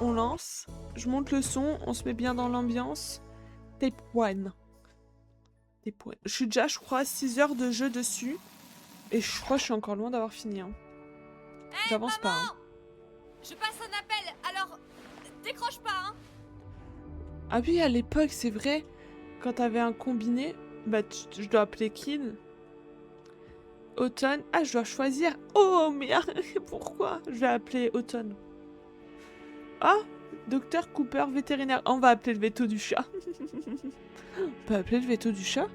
on lance. Je monte le son, on se met bien dans l'ambiance. Tape 1. Je suis déjà, je crois, 6 heures de jeu dessus. Et je crois que je suis encore loin d'avoir fini. Hein. Hey, J'avance pas. Hein. Je passe un appel, alors décroche pas, hein. Ah oui, à l'époque, c'est vrai. Quand t'avais un combiné, bah je dois appeler Kid. Automne. Ah, je dois choisir. Oh, merde. Pourquoi? Je vais appeler Automne. Ah, docteur Cooper, vétérinaire. On va appeler le veto du chat. On peut appeler le veto du chat?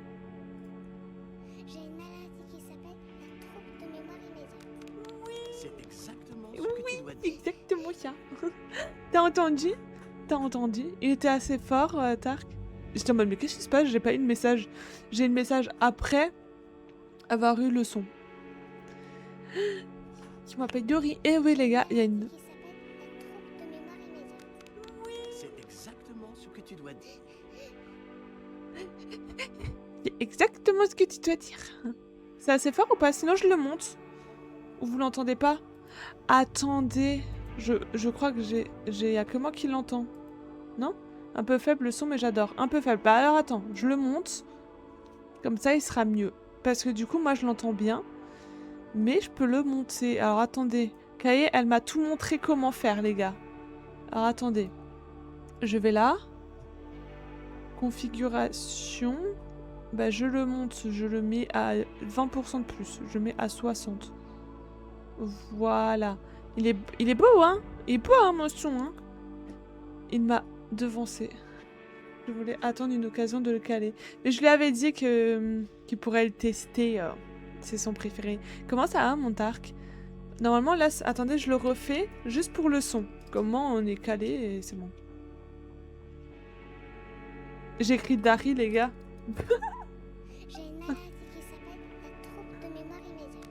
J'ai une maladie qui s'appelle la trouble de mémoire immédiate. C'est exactement ce que tu dois dire. Exactement ça. T'as entendu? T'as entendu? Il était assez fort, Tark. J'étais en mode, mais qu'est-ce qui se passe? J'ai pas eu de message. J'ai eu le message après avoir eu le son. Qui m'appelle Dory. Eh oui, les gars, il y a une... Qui s'appelle la trouble de mémoire immédiate. C'est exactement ce que tu dois dire. C'est exactement ce que tu dois dire. C'est assez fort ou pas? Sinon, je le monte. Ou vous l'entendez pas? Attendez. Je crois que y a que moi qui l'entends. Non? Un peu faible le son, mais j'adore. Un peu faible. Bah alors attends, je le monte. Comme ça, il sera mieux. Parce que du coup, moi, je l'entends bien. Mais je peux le monter. Alors attendez. Kaye, elle m'a tout montré comment faire, les gars. Alors attendez. Je vais là. Configuration. Bah je le monte. Je le mets à 20% de plus. Je mets à 60. Voilà. Il est beau, hein? Il est beau, hein, mon son, hein? Il m'a devancé. Je voulais attendre une occasion de le caler. Mais je lui avais dit qu'il pourrait le tester. C'est son préféré. Comment ça va, mon Tark? Normalement, là, attendez, je le refais juste pour le son. Comment on est calé et c'est bon. J'écris Dari, les gars. J'ai une maladie qui s'appelle la trouble de mémoire immédiate.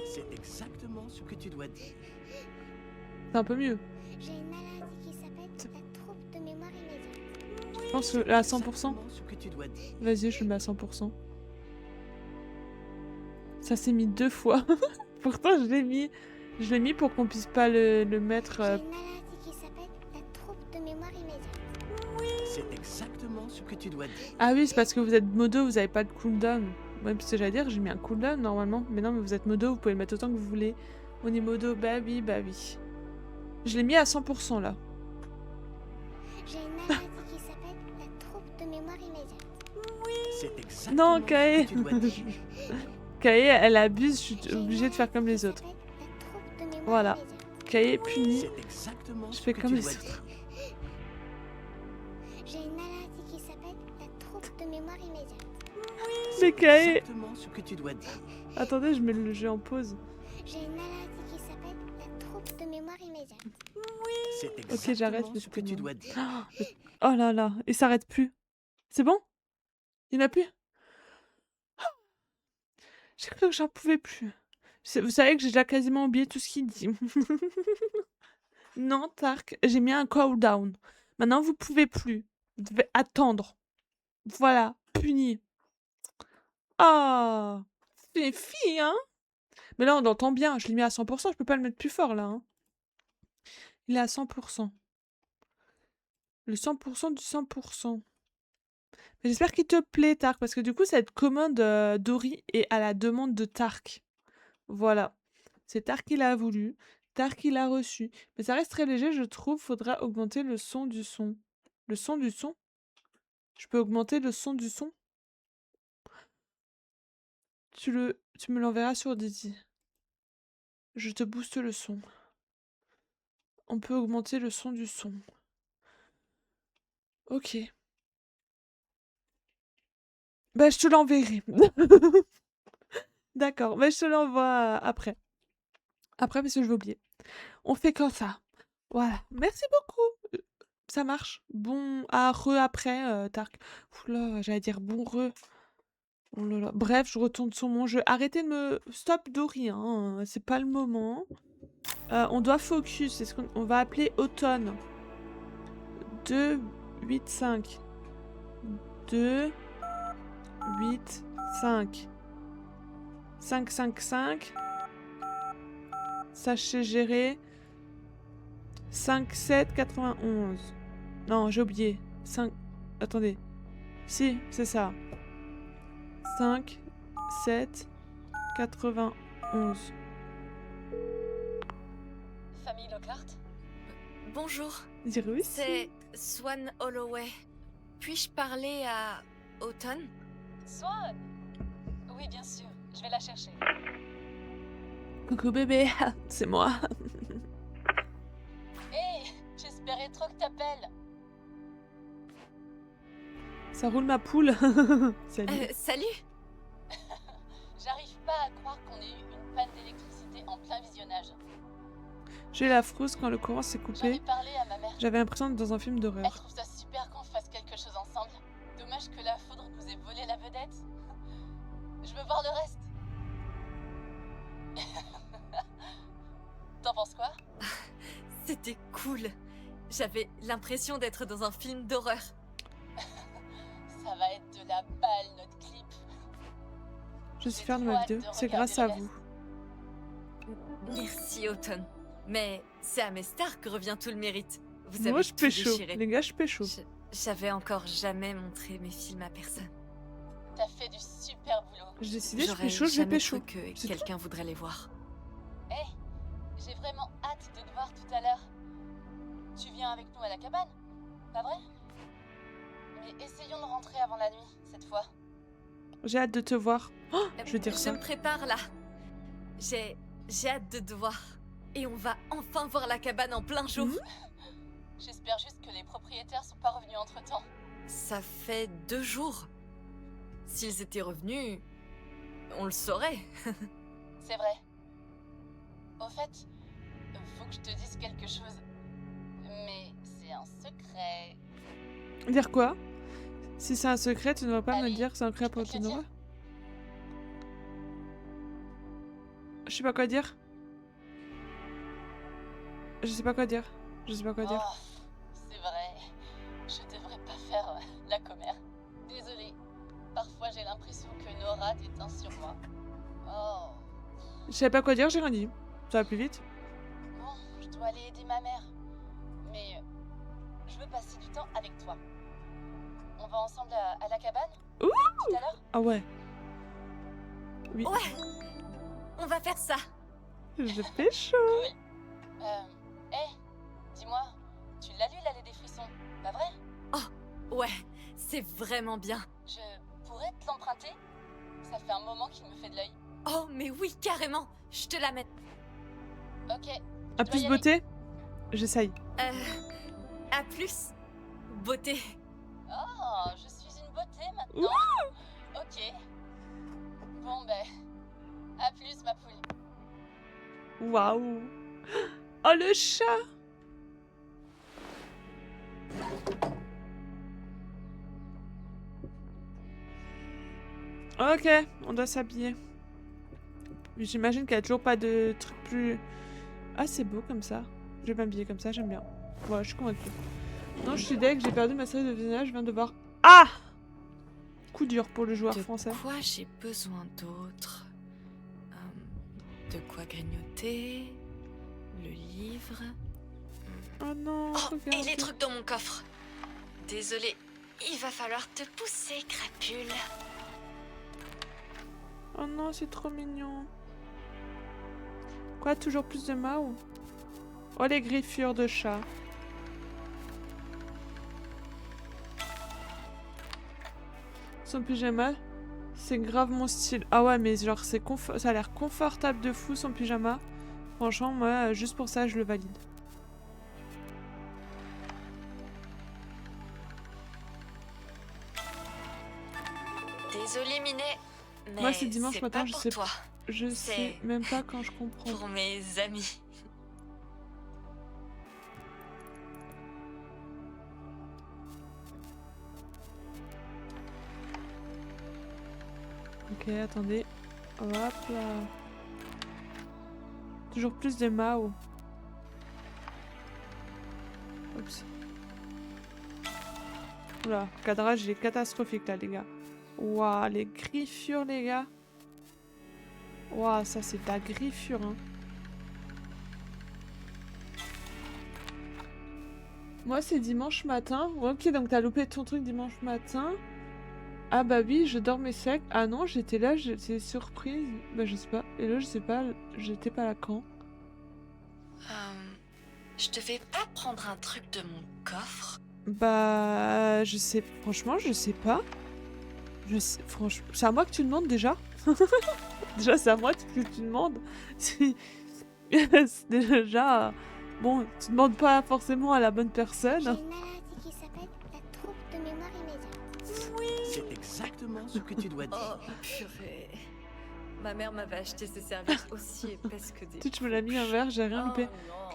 C'est exactement ce que tu dois dire. C'est un peu mieux. J'ai une maladie qui s'appelle la trouble de mémoire immédiate. Je pense que à 100%. Exactement ce que tu dois dire. Vas-y, je le mets à 100%. Ça s'est mis 2 fois. Pourtant, je l'ai mis pour qu'on puisse pas le mettre. J'ai une maladie qui s'appelle la trouble de mémoire immédiate. C'est exactement ce que tu dois dire. Ah oui, c'est parce que vous êtes modo, vous avez pas de cooldown. Ouais, parce que j'allais dire, j'ai mis un cooldown normalement. Mais non, mais vous êtes modo, vous pouvez le mettre autant que vous voulez. On est modo, bah oui, bah oui. Je l'ai mis à 100% là. J'ai une maladie qui s'appelle la trouble de mémoire immédiate. C'est exactement Non, Kae. ce que tu dois dire. Kae, elle abuse, je suis obligée de faire comme les autres. Voilà. Kae puni. C'est exactement Je ce fais que comme tu les dois autres. dire. J'ai une maladie qui s'appelle la trouble de mémoire immédiate. Mais Kae. Exactement ce que tu dois dire. Attendez, je mets le jeu en pause. J'ai une maladie qui s'appelle la trouble de mémoire immédiate. C'est Ok, j'arrête, exactement je ce que tu peux dois dire. Oh là là, il s'arrête plus. C'est bon? Il n'y en a plus? J'ai cru que j'en pouvais plus. Vous savez que j'ai déjà quasiment oublié tout ce qu'il dit. Non, Tark, j'ai mis un cooldown. Maintenant, vous pouvez plus. Vous devez attendre. Voilà, puni. Ah, c'est fille, hein? Mais là, on l'entend bien. Je l'ai mis à 100%. Je peux pas le mettre plus fort, là. Hein. Il est à 100%. Le 100% du 100%. Mais j'espère qu'il te plaît, Tark, parce que du coup, cette commande Dory est à la demande de Tark. Voilà. C'est Tark qui l'a voulu. Tark qui l'a reçu. Mais ça reste très léger, je trouve. Faudra augmenter le son du son. Le son du son? Je peux augmenter le son du son? Tu me l'enverras sur Didi. Je te booste le son. On peut augmenter le son du son. Ok. Bah, je te l'enverrai. D'accord. Bah, je te l'envoie après. Après, parce que je vais oublier. On fait comme ça. Voilà. Merci beaucoup. Ça marche. Bon, après, Tark. Oula, j'allais dire bon re. Oh là là. Bref, je retourne sur mon jeu. Arrêtez de me... Stop Dory, hein. C'est pas le moment. On doit focus. C'est ce qu'on va appeler automne. 2, 8, 5. 2, 8, 5. 5, 5, 5. Sachez gérer. 5, 7, 91. Non, j'ai oublié. 5... Attendez. Si, c'est ça. 5, 7, 91. Famille Lockhart. Bonjour, Zirus. c'est Swan Holloway. Puis-je parler à Autumn? Swan. Oui, bien sûr. Je vais la chercher. Coucou bébé, c'est moi. Hé, j'espérais trop que t'appelles. Ça roule ma poule. Salut. Salut. J'arrive pas à croire qu'on ait eu une panne d'électricité en plein visionnage. J'ai eu la frousse quand le courant s'est J'en ai coupé. parlé à ma mère. J'avais l'impression d'être dans un film Elle d'horreur. trouve ça super qu'on fasse quelque chose ensemble. Dommage que la foudre nous ait volé la vedette. Je veux voir le reste. T'en penses quoi? C'était cool. J'avais l'impression d'être dans un film d'horreur. Ça va être de la balle, notre clip. Je suis J'ai fière de trop ma hâte vidéo. de C'est regarder grâce à le vous. Merci, Autumn. Mais c'est à mes stars que revient tout le mérite. Vous Moi, avez je tout pécho. déchiré. Les gars, je pécho. J'avais encore jamais montré mes films à personne. T'as fait du super boulot. J'ai décidé, je J'aurais pécho, je vais jamais pécho. cru que C'est quelqu'un voudrait les voir. Hé, j'ai vraiment hâte de te voir tout à l'heure. Tu viens avec nous à la cabane, pas vrai? Mais essayons de rentrer avant la nuit, cette fois. J'ai hâte de te voir. Oh, je vais dire Je ça. me prépare là. J'ai hâte de te voir. Et on va enfin voir la cabane en plein jour. J'espère juste que les propriétaires sont pas revenus entre-temps. Ça fait 2 jours. S'ils étaient revenus, on le saurait. C'est vrai. Au fait, faut que je te dise quelque chose. Mais c'est un secret. Dire quoi? Si c'est un secret, tu ne devrais pas me Allez, dire que c'est un secret je peux pour te le ton dire. Je sais pas quoi dire. Je sais pas quoi dire. Je sais pas quoi dire. Oh, c'est vrai. Je devrais pas faire la commère. Désolée. Parfois j'ai l'impression que Nora t'éteint sur moi. Oh. Je savais pas quoi dire, j'ai rien dit. Ça va plus vite. Bon, je dois aller aider ma mère. Mais je veux passer du temps avec toi. On va ensemble à la cabane? Ouh. Tout à l'heure? Ah ouais. Oui. Ouais, on va faire ça. Je pécho. Cool. Hé, dis-moi, tu l'as lu l'allée des frissons, pas vrai? Ouais, c'est vraiment bien. Je pourrais te l'emprunter? Ça fait un moment qu'il me fait de l'œil. Oh, mais oui, carrément. Je te la mets. Ok. À dois plus y beauté. J'essaye. À plus, beauté. Oh, je suis une beauté maintenant. Ok. Bon ben, à plus ma poule. Waouh. Oh le chat. Ok, on doit s'habiller. J'imagine qu'il n'y a toujours pas de truc plus... Ah, c'est beau comme ça. Je vais m'habiller comme ça, j'aime bien. Voilà, je suis convaincue. Non, je suis deg, j'ai perdu ma série de visionnage, je viens de voir... Ah! Coup dur pour le joueur De français. quoi j'ai besoin d'autre? De quoi grignoter? Le livre? Oh non, Oh, et regarde. les trucs dans mon coffre. Désolée, il va falloir te pousser, crapule. Oh non, c'est trop mignon. Quoi, toujours plus de Mao? Oh, les griffures de chat. Son pyjama, c'est grave mon style. Ah ouais, mais genre, ça a l'air confortable de fou, son pyjama. Franchement, moi, juste pour ça, je le valide. Désolée, Minet, mais Moi, c'est dimanche c'est matin, pas je pour sais toi, Je sais C'est- même pas quand je comprends. pour mes amis. Ok, attendez. Hop là. Toujours plus de Mao. Oups. Oula, le cadrage il est catastrophique là, les gars. Waouh, les griffures, les gars. Waouh, ça c'est de la griffure, hein. Moi, c'est dimanche matin. Ouais, ok, donc t'as loupé ton truc dimanche matin. Ah bah oui, je dormais sec. Ah non, j'étais là, j'étais surprise. Bah je sais pas. Et là, je sais pas, j'étais pas là quand. Je devais pas prendre un truc de mon coffre. Bah, je sais, franchement, je sais pas. Franchement, c'est à moi que tu demandes déjà. Déjà, c'est à moi que tu demandes. C'est c'est déjà. Bon, tu demandes pas forcément à la bonne J'ai personne. une maladie qui s'appelle la trouble de mémoire immédiate. C'est exactement ce que tu dois dire. Oh, purée. Ma mère m'avait acheté ces serviettes aussi épaisses que des... Tu me l'as mis un verre, j'ai rien loupé. non.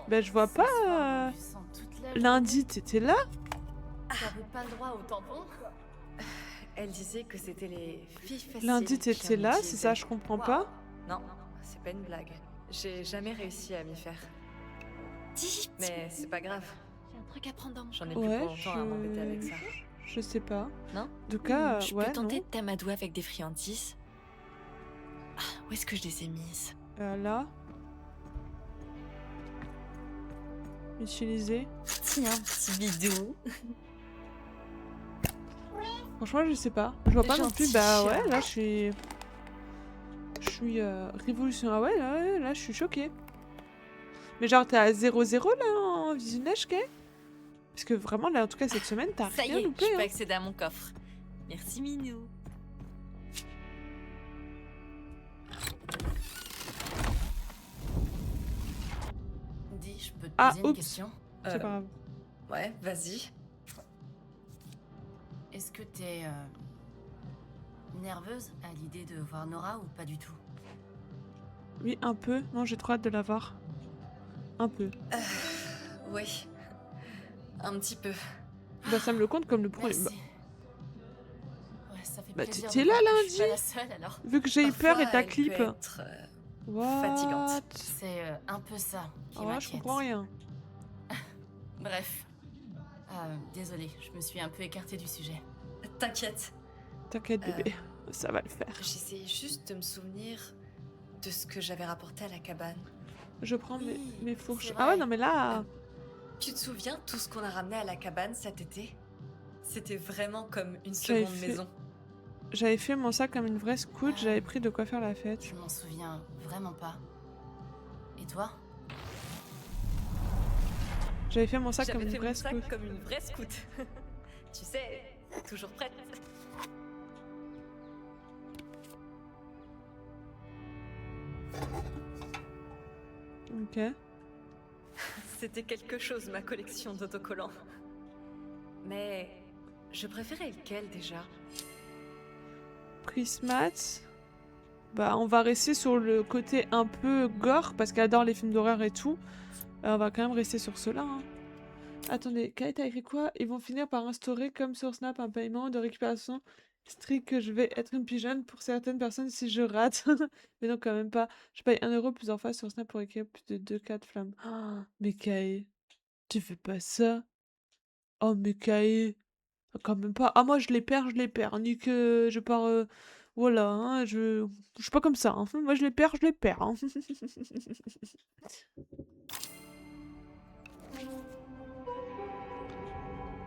Bah, je vois Ce pas. soir, tu sens toute la Lundi, t'étais là? T'avais pas le droit au tampon? Elle disait que c'était les filles faciles Lundi, qui t'étais en là, c'est utilisaient. ça, je comprends pas. Non, c'est pas une blague. J'ai jamais réussi à m'y faire. Dis, Mais c'est pas grave. j'ai un truc à prendre dans mon J'en ai coin. plus Ouais, pour longtemps à m'embêter avec ça. je sais pas. Non? En tout cas, Je ouais, peux tenter non. de t'amadouer avec des friandises. Ah, où est-ce que je les ai mises? Là. Utiliser. Tiens, petit bidou. Franchement, je sais pas. Je vois pas non plus. Gentil Bah chat. ouais, là, je suis. Je suis révolution. Ah ouais, là, je suis choquée. Mais genre, t'es à 0-0 là en visionnage, qu'est? Parce que vraiment, là, en tout cas, cette semaine, t'as Ça y rien est, loupé. je peux Hein. accéder à mon coffre. Merci Minou. Dis, je peux te Ah, poser une oups. question? C'est pas grave. Ouais, vas-y. Est-ce que t'es nerveuse à l'idée de voir Nora ou pas du tout? Oui, un peu. Non, j'ai trop hâte de la voir. Un peu. Oui. Un petit peu. Bah, ça me le compte comme le premier. Merci. Bah, Ouais, ça fait Bah, plaisir t'étais de voir là, que je suis pas lundi. la seule alors. vu que j'ai eu peur et Parfois, ta elle peut clip. être, What? fatigante. C'est un peu ça qui Ah ouais, je m'inquiète. comprends rien. Bref. Désolée, je me suis un peu écartée du sujet. T'inquiète. T'inquiète, bébé. Ça va le faire. J'essayais juste de me souvenir de ce que j'avais rapporté à la cabane. Je prends Oui, mes fourches. c'est Ah ouais, vrai. non, mais là. Tu te souviens tout ce qu'on a ramené à la cabane cet été? C'était vraiment comme une J'avais seconde fait- maison. J'avais fait mon sac comme une vraie scout. J'avais pris de quoi faire la fête. Je m'en souviens vraiment pas. Et toi? J'avais fait mon sac comme J'avais une fait vraie mon sac scout. comme une vraie scout. Tu sais, toujours prête. Ok. C'était quelque chose, ma collection d'autocollants. Mais je préférais lequel déjà? Christmas. Bah, on va rester sur le côté un peu gore parce qu'elle adore les films d'horreur et tout. On va quand même rester sur cela. Hein. Attendez, Kate, t'as écrit quoi? Ils vont finir par instaurer, comme sur Snap, un paiement de récupération strict que je vais être une pigeonne pour certaines personnes si je rate. Mais non, quand même pas. Je paye 1 € plusieurs fois sur Snap pour récupérer plus de 2 cas de flammes. Ah, mais Kate, tu fais pas ça? Oh, mais Kate, quand même pas. Ah, moi, je les perds, je les perds. Ni que je pars. Voilà, hein, je suis pas comme ça. Hein. Moi, je les perds, je les perds. Hein.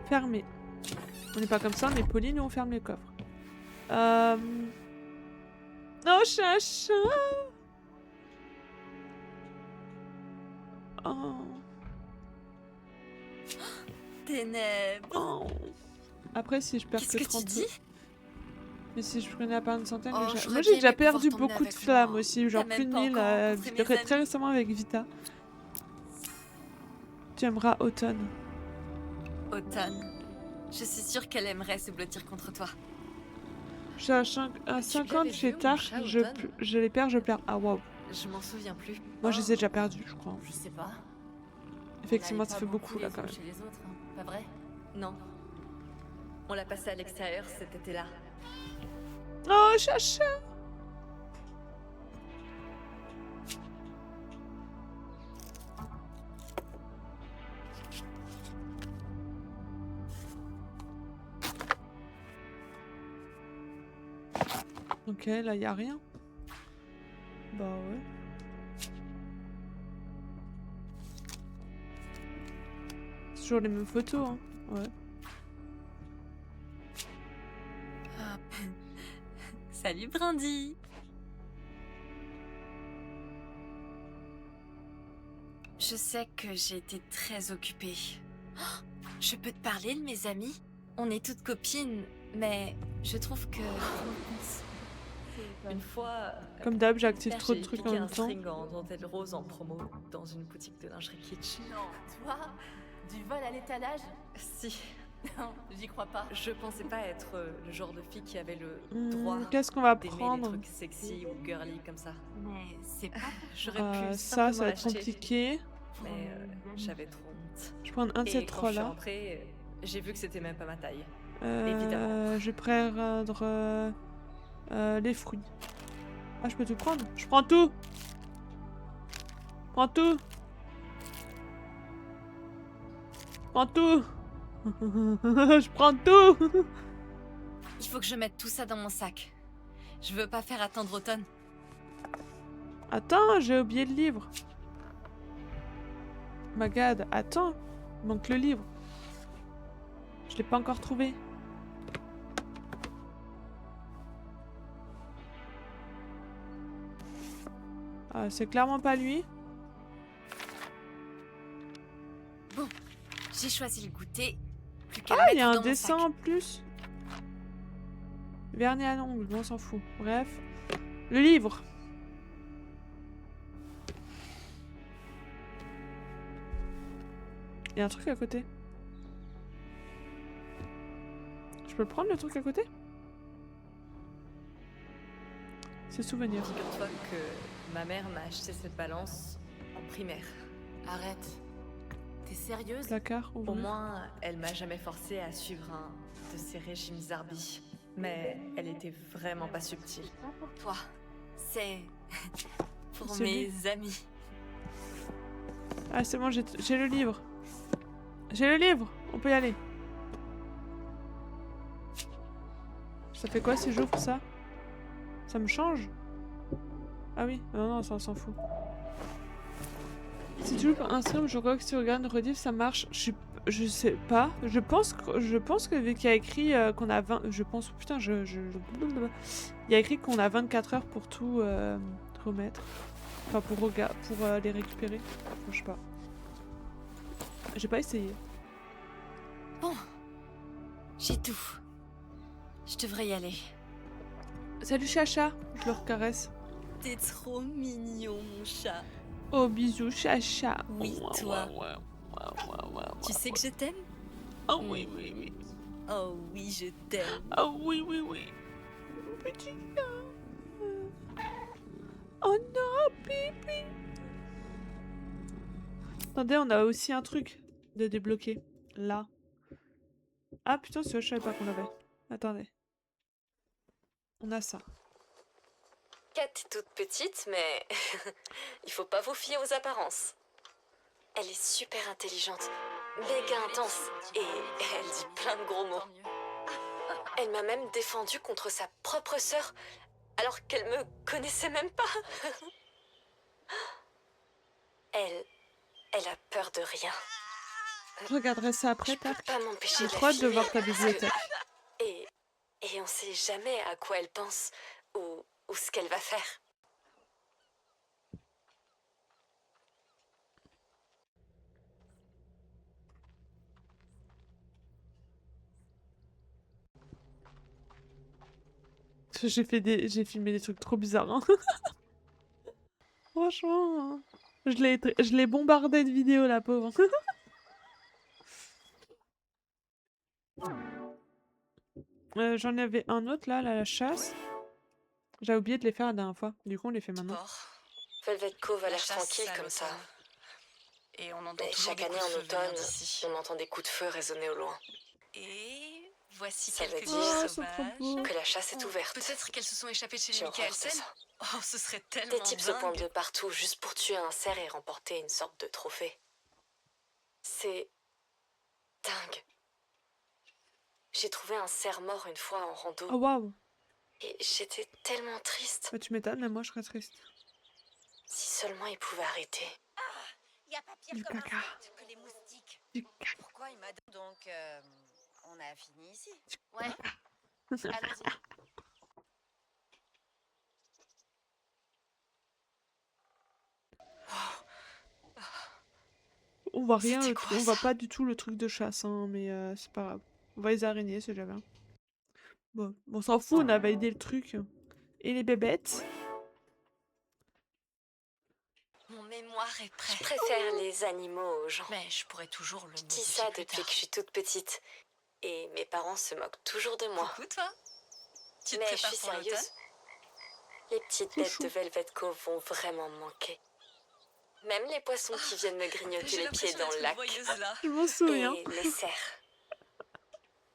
Fermé. On n'est pas comme ça, on est poli, nous on ferme les coffres. Oh, chacha. Oh. Ténèbres. Oh. Après, si je perds Qu'est-ce que que 30... tu dis? Mais si je prenais à part une centaine... Oh, déjà- j'aurais Moi, j'ai bien déjà aimé pouvoir perdu t'emmener beaucoup de avec flammes moi. aussi, genre T'as plus de même pas 1000. encore rencontré mes Très amis. récemment avec Vita. Tu aimeras Automne. Automne. Je suis sûre qu'elle aimerait se blottir contre toi. Je suis à l'avais 50 vu, chez mon Tark, chat, je, Automne je les perds, je pleure. Ah waouh. Je m'en souviens plus. Moi, je les ai déjà perdus, je crois. Je sais pas. Effectivement, On ça allait fait pas beaucoup là les quand uns même. chez les autres, hein, pas vrai? Non. On l'a passé à l'extérieur cet été-là. Oh, chacha. Ok, là, y a rien. Bah ouais. C'est toujours les mêmes photos, hein. Ouais. Hop. Salut Brindy. Je sais que j'ai été très occupée. Oh, je peux te parler de mes amis? On est toutes copines, mais je trouve que... Une fois, Comme d'hab, j'active père, trop de j'ai trucs en piqué même un temps. string en dentelle rose en promo dans une boutique de lingerie kitsch. Non, toi, du vol à l'étalage? Si, Non, j'y crois pas. je pensais pas être le genre de fille qui avait le droit Qu'est-ce qu'on va d'aimer les prendre? trucs sexy ou girly comme ça. Mais c'est pas... J'aurais pu Ça simplement va être l'acheter, compliqué. mais j'avais trop honte. Je prends un de Et ces quand je suis trois-là. rentrée, j'ai vu que c'était même pas ma taille. Évidemment. Je vais prendre les fruits. Ah, je peux tout prendre? Je prends tout! Prends tout! Prends tout! Je prends tout! Il faut que je mette tout ça dans mon sac. Je veux pas faire attendre Automne. Attends, j'ai oublié le livre. My God, attends. Il manque le livre. Je l'ai pas encore trouvé. Ah, c'est clairement pas lui. Bon, j'ai choisi le goûter. Plus qu'à le Ah, il y a mettre un dans mon dessin sac. en plus. Vernis à l'ongle, on s'en fout. Bref. Le livre. Il y a un truc à côté. Je peux le prendre le truc à côté? C'est souvenir. Figure-toi que ma mère m'a acheté cette balance en primaire. Arrête. T'es sérieuse? Placard, Au ouvrir. moins, elle m'a jamais forcée à suivre un de ces régimes Zarbi. Mais elle était vraiment pas subtile. Pas pour toi. C'est pour C'est mes amis. Ah, c'est bon, j'ai le livre. J'ai le livre. On peut y aller. Ça fait quoi si j'ouvre ça? Ça me change? Ah oui, non, non, ça on s'en fout. Si tu joues un stream, je crois que si tu regardes une rediff, ça marche. Je sais pas. Je pense que vu qu'il y a écrit qu'on a 20... Je pense... Putain, il y a écrit qu'on a 24 heures pour tout remettre. Enfin, pour les récupérer. Enfin, je sais pas. J'ai pas essayé. Bon, j'ai tout. Je devrais y aller. Salut Chacha, je le recaresse. T'es trop mignon, mon chat. Oh bisous Chacha. Oui, Ouah, toi. ouah, ouah, ouah, ouah, Tu sais que je t'aime? Oh oui, oui, oui. Oh oui, je t'aime. Oh oui, oui, oui. Petit chat. Oh non, pipi. Attendez, on a aussi un truc de débloquer. Là. Ah putain, je savais pas qu'on l'avait. Attendez. On a ça. Kat est toute petite, mais il faut pas vous fier aux apparences. Elle est super intelligente, méga intense, et elle dit plein de gros mots. Elle m'a même défendue contre sa propre sœur, alors qu'elle me connaissait même pas. Elle a peur de rien. Je regarderai ça après, Je peux tac. pas m'empêcher J'ai de la trop hâte de filmer, voir ta parce que- bibliothèque. Et on sait jamais à quoi elle pense ou ce qu'elle va faire. J'ai filmé des trucs trop bizarres. Hein. Franchement, hein. Je l'ai bombardé de vidéos, la pauvre. J'en avais un autre là, la chasse. J'ai oublié de les faire la dernière fois. Du coup, on les fait maintenant. Velvet Cove a La l'air chasse, tranquille ça, comme ça. l'automne. Et on entend Mais toujours chaque des année coups de en feu venir automne, d'ici. on entend des coups de feu résonner au loin. Et voici Ça veut quelques dire- Oh, vies c'est trop sauvages. beau. Que la chasse est Ou ouverte. Peut-être qu'elles se sont échappées de chez les J'ai horreur de Mikkelsen. ça. Oh, ce serait tellement Des types se pointent dingue. de partout juste pour tuer un cerf et remporter une sorte de trophée. C'est dingue. J'ai trouvé un cerf mort une fois en rando Oh waouh. et j'étais tellement triste. Bah, tu m'étonnes, mais moi je serais triste. Si seulement il pouvait arrêter. Y a pas pire Du comme caca. insecte que les moustiques. Du caca. Pourquoi il m'a dit donc on a fini ici. Ouais, allons-y. On voit rien, C'était quoi, on voit ça? pas du tout le truc de chasse, hein, mais c'est pas grave. On voit les araignées, c'est déjà bien. Bon, on s'en fout, on a validé le truc. Et les bébêtes? Mon mémoire est prêt. Je préfère les animaux aux gens. Mais je pourrais toujours le Je dis modifier ça plus depuis tard. que je suis toute petite. Et mes parents se moquent toujours de moi. Coucou toi. Tu te Mais je prépares suis pour l'automne? sérieuse. Les petites Trop bêtes chou. de Velvet Cove vont vraiment me manquer. Même les poissons qui viennent me grignoter J'ai les pieds l'impression dans d'être le une lac. voyeuse là. Je m'en souviens. Et les cerfs.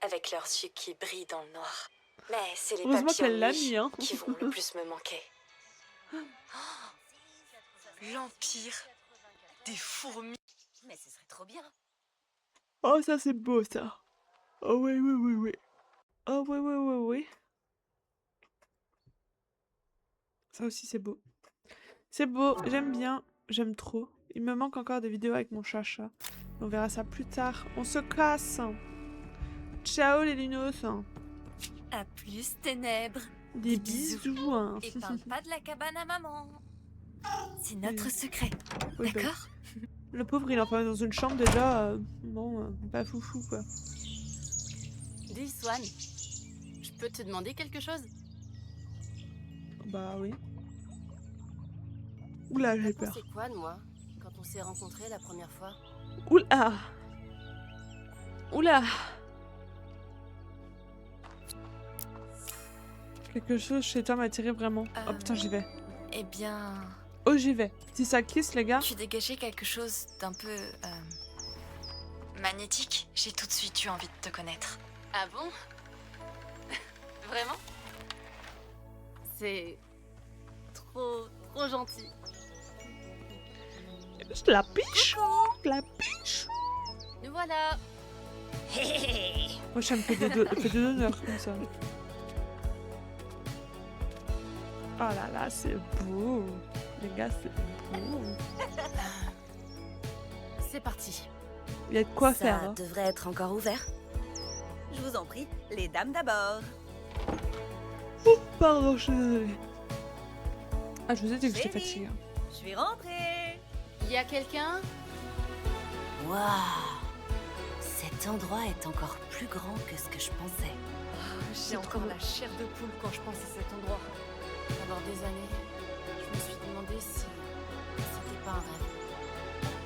Avec leurs yeux qui brillent dans le noir. Mais c'est les Heureusement papillons qu'elle l'a nuit mis, hein. qui vont le plus me manquer. L'Empire des fourmis. Mais ce serait trop bien. Oh, ça c'est beau, ça. Oh oui, oui, oui, oui. Oh oui, oui, oui, oui. Ça aussi c'est beau. C'est beau, j'aime bien, j'aime trop. Il me manque encore des vidéos avec mon chat-chat. On verra ça plus tard. On se casse. Ciao les linos. À plus, ténèbres. Des bisous. bisous. Hein. Et parle pas de la cabane à maman. C'est notre Oui. secret, Oui, bah, d'accord? le pauvre il est enfermé dans une chambre déjà. Bon, pas foufou quoi. Dis, Swan, je peux te demander quelque chose? Bah oui. Oula, j'ai T'as peur. pensé quoi de moi quand on s'est rencontrés la première fois? Oula. Oula. Quelque chose chez toi m'a attiré vraiment. Oh putain, j'y vais. Eh bien, Oh, j'y vais. Si ça kiss, les gars. tu dégageais quelque chose d'un peu... Magnétique, j'ai tout de suite eu envie de te connaître. Ah bon? Vraiment? C'est trop gentil. Je la piche. Je la piche. Nous voilà. Moi, ça me fait des honneurs comme ça. Oh là là, c'est beau. Les gars, c'est beau. C'est parti. Il y a de quoi Ça faire. Hein. devrait être encore ouvert. Je vous en prie, les dames d'abord. Pardon, je suis désolée. Ah, je vous ai dit que j'étais Chérie. fatiguée. Je suis rentrée. Il y a quelqu'un? Waouh. Cet endroit est encore plus grand que ce que je pensais. J'ai encore la chair de poule quand je pense à cet endroit. Pendant des années, je me suis demandé si c'était pas un rêve.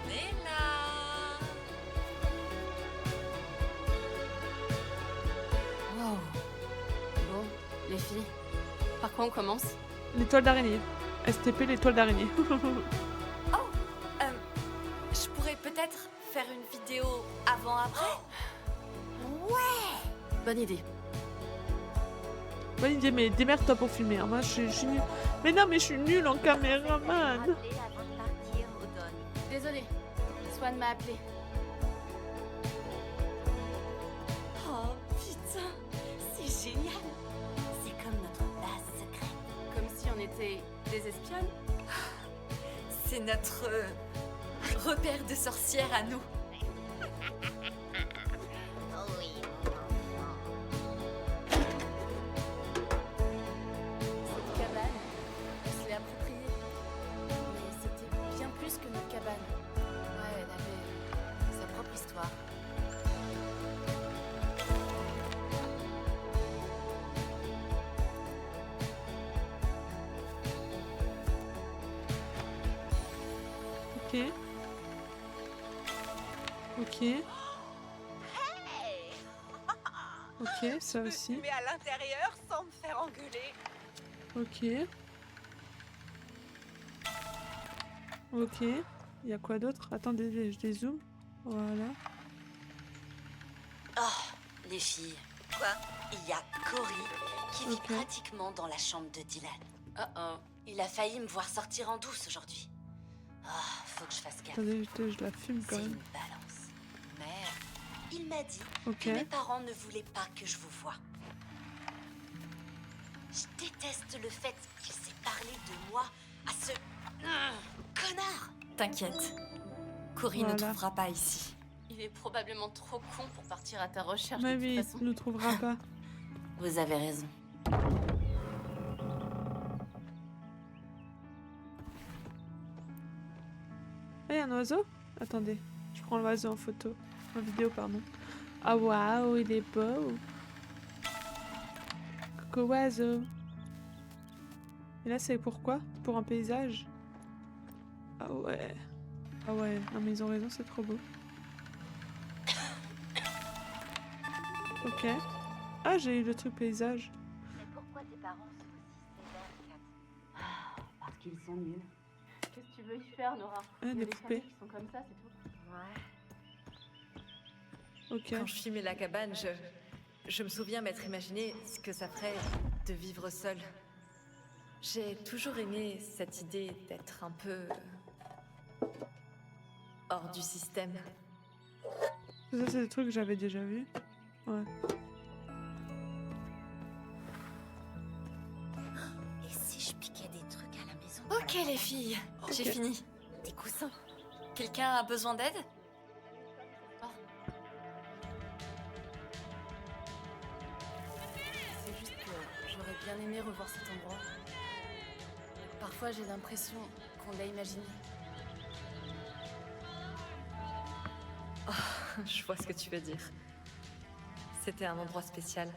Léna. Wow. Bon, les filles, par quoi on commence? L'étoile d'araignée. STP, l'étoile d'araignée. Je pourrais peut-être faire une vidéo avant-après. Bonne idée. Bonne idée, mais démerde-toi pour filmer. Hein. Moi, je suis nulle. Mais non, mais je suis nulle en caméraman. Désolée, Swan m'a appelé. Oh putain, c'est génial. C'est comme notre base secrète. Comme si on était des espionnes. C'est notre repère de sorcières à nous. Oh oui. Cette cabane, on se l'est appropriée. Mais c'était bien plus que notre cabane. Ouais, elle avait sa propre histoire. Ok. Ok. Ok, ça aussi. Mais à l'intérieur sans me faire engueuler. Ok. Ok. Il y a quoi d'autre? Attendez, je dézoome. Voilà. Oh, les filles. Quoi? Il y a Cory qui vit Ok. pratiquement dans la chambre de Dylan. Oh. Il a failli me voir sortir en douce aujourd'hui. Ah, faut que je fasse gaffe. Attendez, je la filme quand C'est même. une balance. Mais il m'a dit Ok. que mes parents ne voulaient pas que je vous voie. Je déteste le fait qu'il s'est parlé de moi à ce connard. T'inquiète, Cory ne Voilà. trouvera pas ici. Il est probablement trop con pour partir à ta recherche Mais de oui, toute façon. il nous trouvera pas. Vous avez raison. Ah, y a un oiseau? Attendez, je prends l'oiseau en photo. En vidéo, pardon. Ah waouh, il est beau. Coucou oiseau. Et là, c'est pourquoi? Pour un paysage? Ah ouais. Ah ouais, non mais ils ont raison, c'est trop beau. Ok. Ah, j'ai eu le truc paysage. Mais pourquoi tes parents sont aussi sévères, Kat? Parce qu'ils sont nuls. Qu'est-ce que tu veux y faire, Nora? Ah, Il y a des des poupées. familles qui sont comme ça, c'est tout. Ouais. Ok. Quand je filmais la cabane, je me souviens m'être imaginé ce que ça ferait de vivre seule. J'ai toujours aimé cette idée d'être un peu hors du système. Ça, c'est des trucs que j'avais déjà vus. Ouais. Et si je piquais des trucs à la maison? Ok les filles, j'ai Ok. fini. Des coussins. Quelqu'un a besoin d'aide? C'est juste que j'aurais bien aimé revoir cet endroit. Parfois, j'ai l'impression qu'on l'a imaginé. Je vois ce que tu veux dire. C'était un endroit spécial.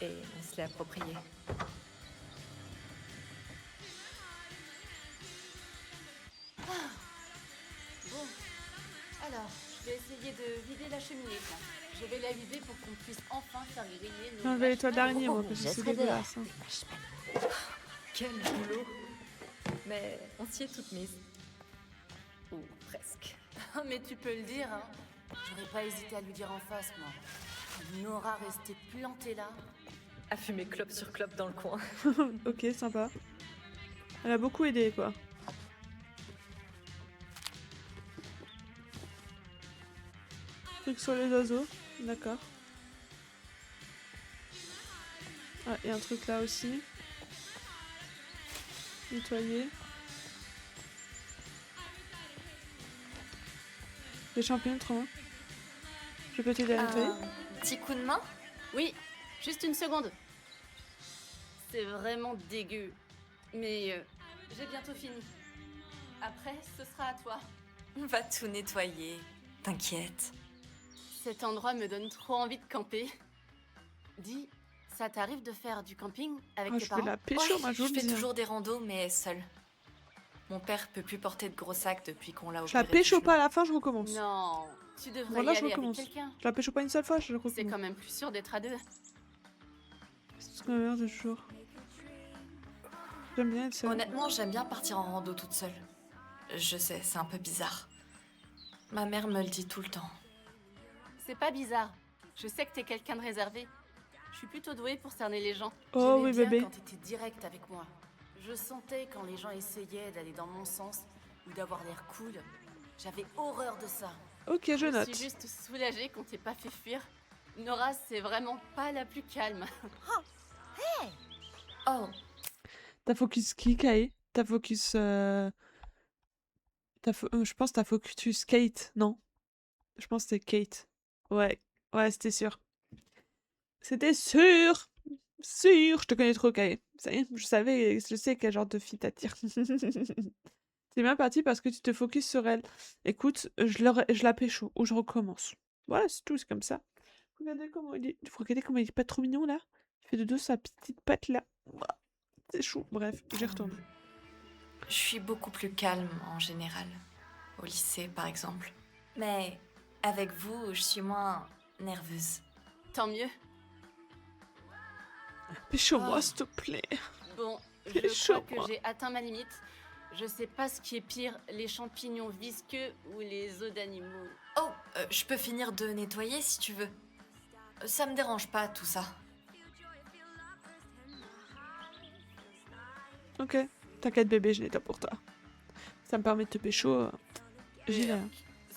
Et on se l'est approprié. Bon, alors, je vais essayer de vider la cheminée, là. Je vais la vider pour qu'on puisse enfin faire griller nos... J'ai enlevé les toiles d'araignée, moi, Oh, parce que je c'est serai dehors. dégueulasse. Hein. Quel boulot! Mais on s'y est toutes mises. Ou presque. Mais tu peux le dire, hein. J'aurais pas hésité à lui dire en face, moi. Nora restait plantée là. À fumer clope sur clope dans le coin. Ok, sympa. Elle a beaucoup aidé, quoi. Truc sur les oiseaux, d'accord. Ah, et un truc là aussi. Nettoyer. Les champignons, trop bien. Je peux t'aider à nettoyer? Petit coup de main? Oui, juste une seconde. C'est vraiment dégueu. Mais j'ai bientôt fini. Après, ce sera à toi. On va tout nettoyer. T'inquiète. Cet endroit me donne trop envie de camper. Dis, ça t'arrive de faire du camping avec Oh, tes je parents? fais la pécho, moi, je vous je le fais dis. toujours des randos, mais seule. Mon père peut plus porter de gros sacs depuis qu'on l'a Je la opéré du pécho genou. pas à la fin, je recommence. Non, tu devrais Bon, là, y je aller avec recommence. quelqu'un. Je la pécho pas une seule fois, je C'est recommence. quand même plus sûr d'être à deux. C'est ce que ma mère dit toujours. J'aime bien être seule. Honnêtement, j'aime bien partir en rando toute seule. Je sais, c'est un peu bizarre. Ma mère me le dit tout le temps. C'est pas bizarre. Je sais que t'es quelqu'un de réservé. Je suis plutôt douée pour cerner les gens. Oh J'aimais oui, bien bébé. quand t'étais direct avec moi. Je sentais quand les gens essayaient d'aller dans mon sens ou d'avoir l'air cool. J'avais horreur de ça. Ok, je Je note. suis juste soulagée qu'on t'ait pas fait fuir. Nora, c'est vraiment pas la plus calme. Oh, T'as focus qui, Kai? T'as focus... je pense que t'as focus Kate, non? Je pense que c'était Kate. Ouais, ouais, c'était sûr. C'était sûr! Sûr! Je te connais trop, Kai. Ça y est, je sais quel genre de fille t'attire. C'est bien parti parce que tu te focuses sur elle. Écoute, je la pécho, ou je recommence. Voilà, c'est tout, c'est comme ça. Regardez comment il est pas trop mignon, là. Il fait de dos sa petite patte, là. Ouah, c'est chou. Bref, j'y retourne. je suis beaucoup plus calme en général. Au lycée, par exemple. Mais avec vous, je suis moins nerveuse. Tant mieux. Pécho-moi, Ah. s'il te plaît. Bon, Quel je crois chaud, que moi. j'ai atteint ma limite. Je sais pas ce qui est pire, les champignons visqueux ou les os d'animaux. Oh, je peux finir de nettoyer si tu veux. Ça me dérange pas, tout ça. Ok, t'inquiète bébé, je nettoie pour toi. Ça me permet de te pécho. J'y vais.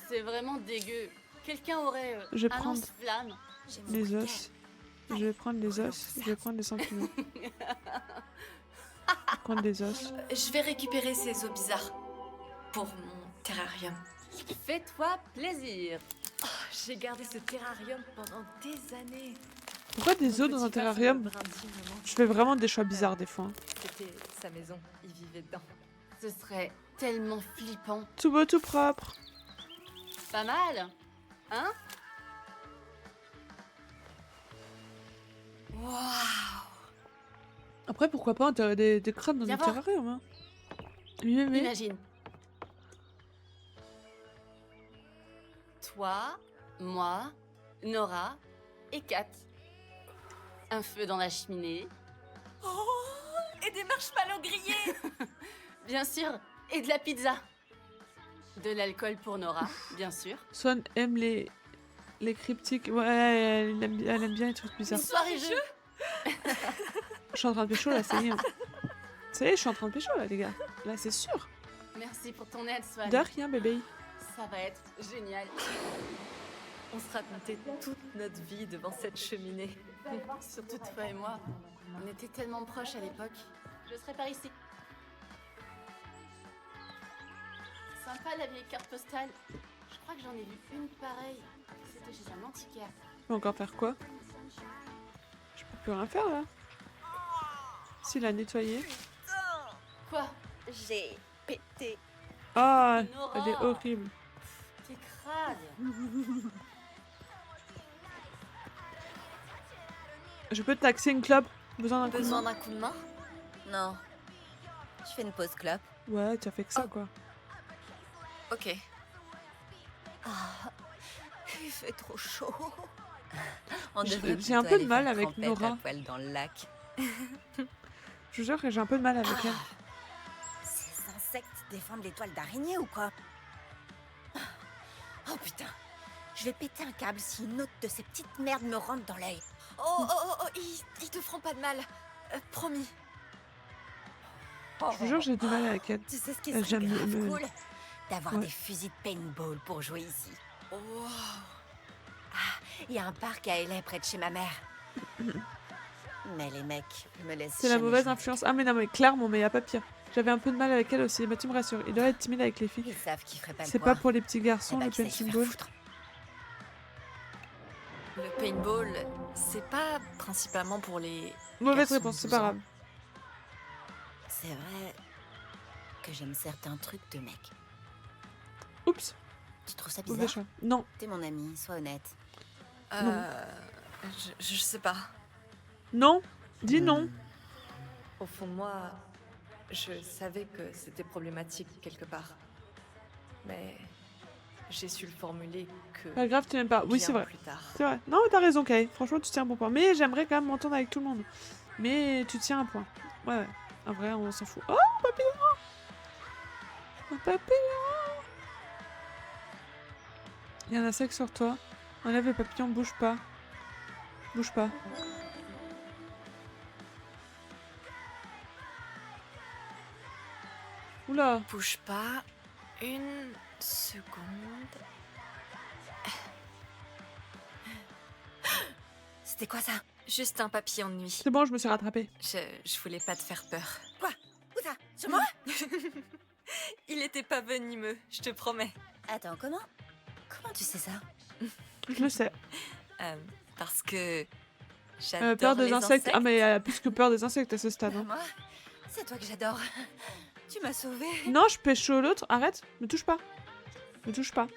C'est vraiment dégueu. Quelqu'un aurait Je vais un prendre lance-flamme. les os. Je vais prendre les os, je vais prendre les champignons. Je vais prendre les os. Je vais récupérer ces os bizarres. Pour mon terrarium. Fais-toi plaisir. Oh, j'ai gardé ce terrarium pendant des années. Pourquoi des Mon œufs dans un petit paf, terrarium? le brindille me manque. Je fais vraiment des choix bizarres des fois. C'était sa maison, il vivait dedans. Ce serait tellement flippant. Tout beau, tout propre. Pas mal, hein? Waouh! Après, pourquoi pas enterrer des crabes dans Viens des voir. terrariums, hein? Oui, mais... Imagine. Toi, moi, Nora et Kat. Un feu dans la cheminée. Et des marshmallows grillés. Bien sûr. Et de la pizza. De l'alcool pour Nora, bien sûr. Swan aime les cryptiques. Ouais, elle aime bien les trucs bizarres. Une soirée jeu. Je suis en train de pécho là, ça y est. Ça y est, je suis en train de pécho là, les gars. Là, c'est sûr. Merci pour ton aide, Swan. De rien, bébé. Ça va être génial. On se racontait toute notre vie devant cette cheminée. Surtout toi et moi. On était tellement proches à l'époque. Je serai par ici. Sympa la vieille carte postale. Je crois que j'en ai vu une pareille. C'était chez un antiquaire. Je peux encore faire quoi? Je peux plus rien faire là. S'il a nettoyé. Quoi? J'ai pété. Ah, Nora. elle est horrible. T'es crade. Je peux te taxer une clope? Besoin d'un coup de Besoin main? d'un coup de main? Non. Je fais une pause clope. Ouais, tu as fait que ça quoi. Ok. Ah, il fait trop chaud. On J'ai- devrait j'ai un plutôt peu de aller mal faire avec trempette Nora. à poil dans le lac. Je vous jure que j'ai un peu de mal avec elle. Ces insectes défendent les toiles d'araignée ou quoi? Oh putain. Je vais péter un câble si une autre de ces petites merdes me rentre dans l'œil. Ils te feront pas de mal. Promis. Je vous jure, j'ai du mal avec elle. Tu sais ce qui Euh, serait j'aime grave le- cool? D'avoir Ouais. des fusils de paintball pour jouer ici. Wow. Il y a un parc à LA près de chez ma mère. Mais les mecs me laissent C'est la jamais mauvaise jouer. influence. Ah mais non mais clairement, mais y a pas pire. J'avais un peu de mal avec elle aussi, mais tu me rassures. Il doit être timide avec les filles. Ils savent qu'ils feraient pas le C'est poids. pas pour les petits garçons, Eh ben, le qu'ils aillent se faire paintball. foutre. Le paintball, c'est pas principalement pour les... Mauvaise Garçon réponse, de c'est 12 pas ans. grave. C'est vrai que j'aime certains trucs de mecs. Oups, Tu trouves ça mauvais bizarre? choix. Non, T'es mon ami, sois honnête. Je sais pas. non, dis non. Au fond de moi, je savais que c'était problématique quelque part. Mais j'ai su le formuler que Pas grave, tu n'aimes pas. Oui, bien c'est vrai. plus tard. C'est vrai. Non, mais t'as raison, Kay. Franchement, tu tiens un bon point. Mais j'aimerais quand même m'entendre avec tout le monde. Mais tu tiens un point. Ouais, ouais. En vrai, on s'en fout. Oh, papillon! Un papillon! Il y a un insecte sur toi. Enlève le papillon, bouge pas. Bouge pas. Oula! Bouge pas. Une seconde. C'était quoi ça? Juste un papillon de nuit. C'est bon, je me suis rattrapée. Je voulais pas te faire peur. Quoi? Où ça? Sur moi? Il était pas venimeux, je te promets. Attends, comment? Comment tu sais ça? Je le sais. Parce que j'adore Peur des les insectes. Ah, mais elle a plus que peur des insectes à ce stade. hein. Moi? C'est toi que j'adore. Tu m'as sauvée. Non, je pécho l'autre. Arrête, me touche pas. Me touche pas.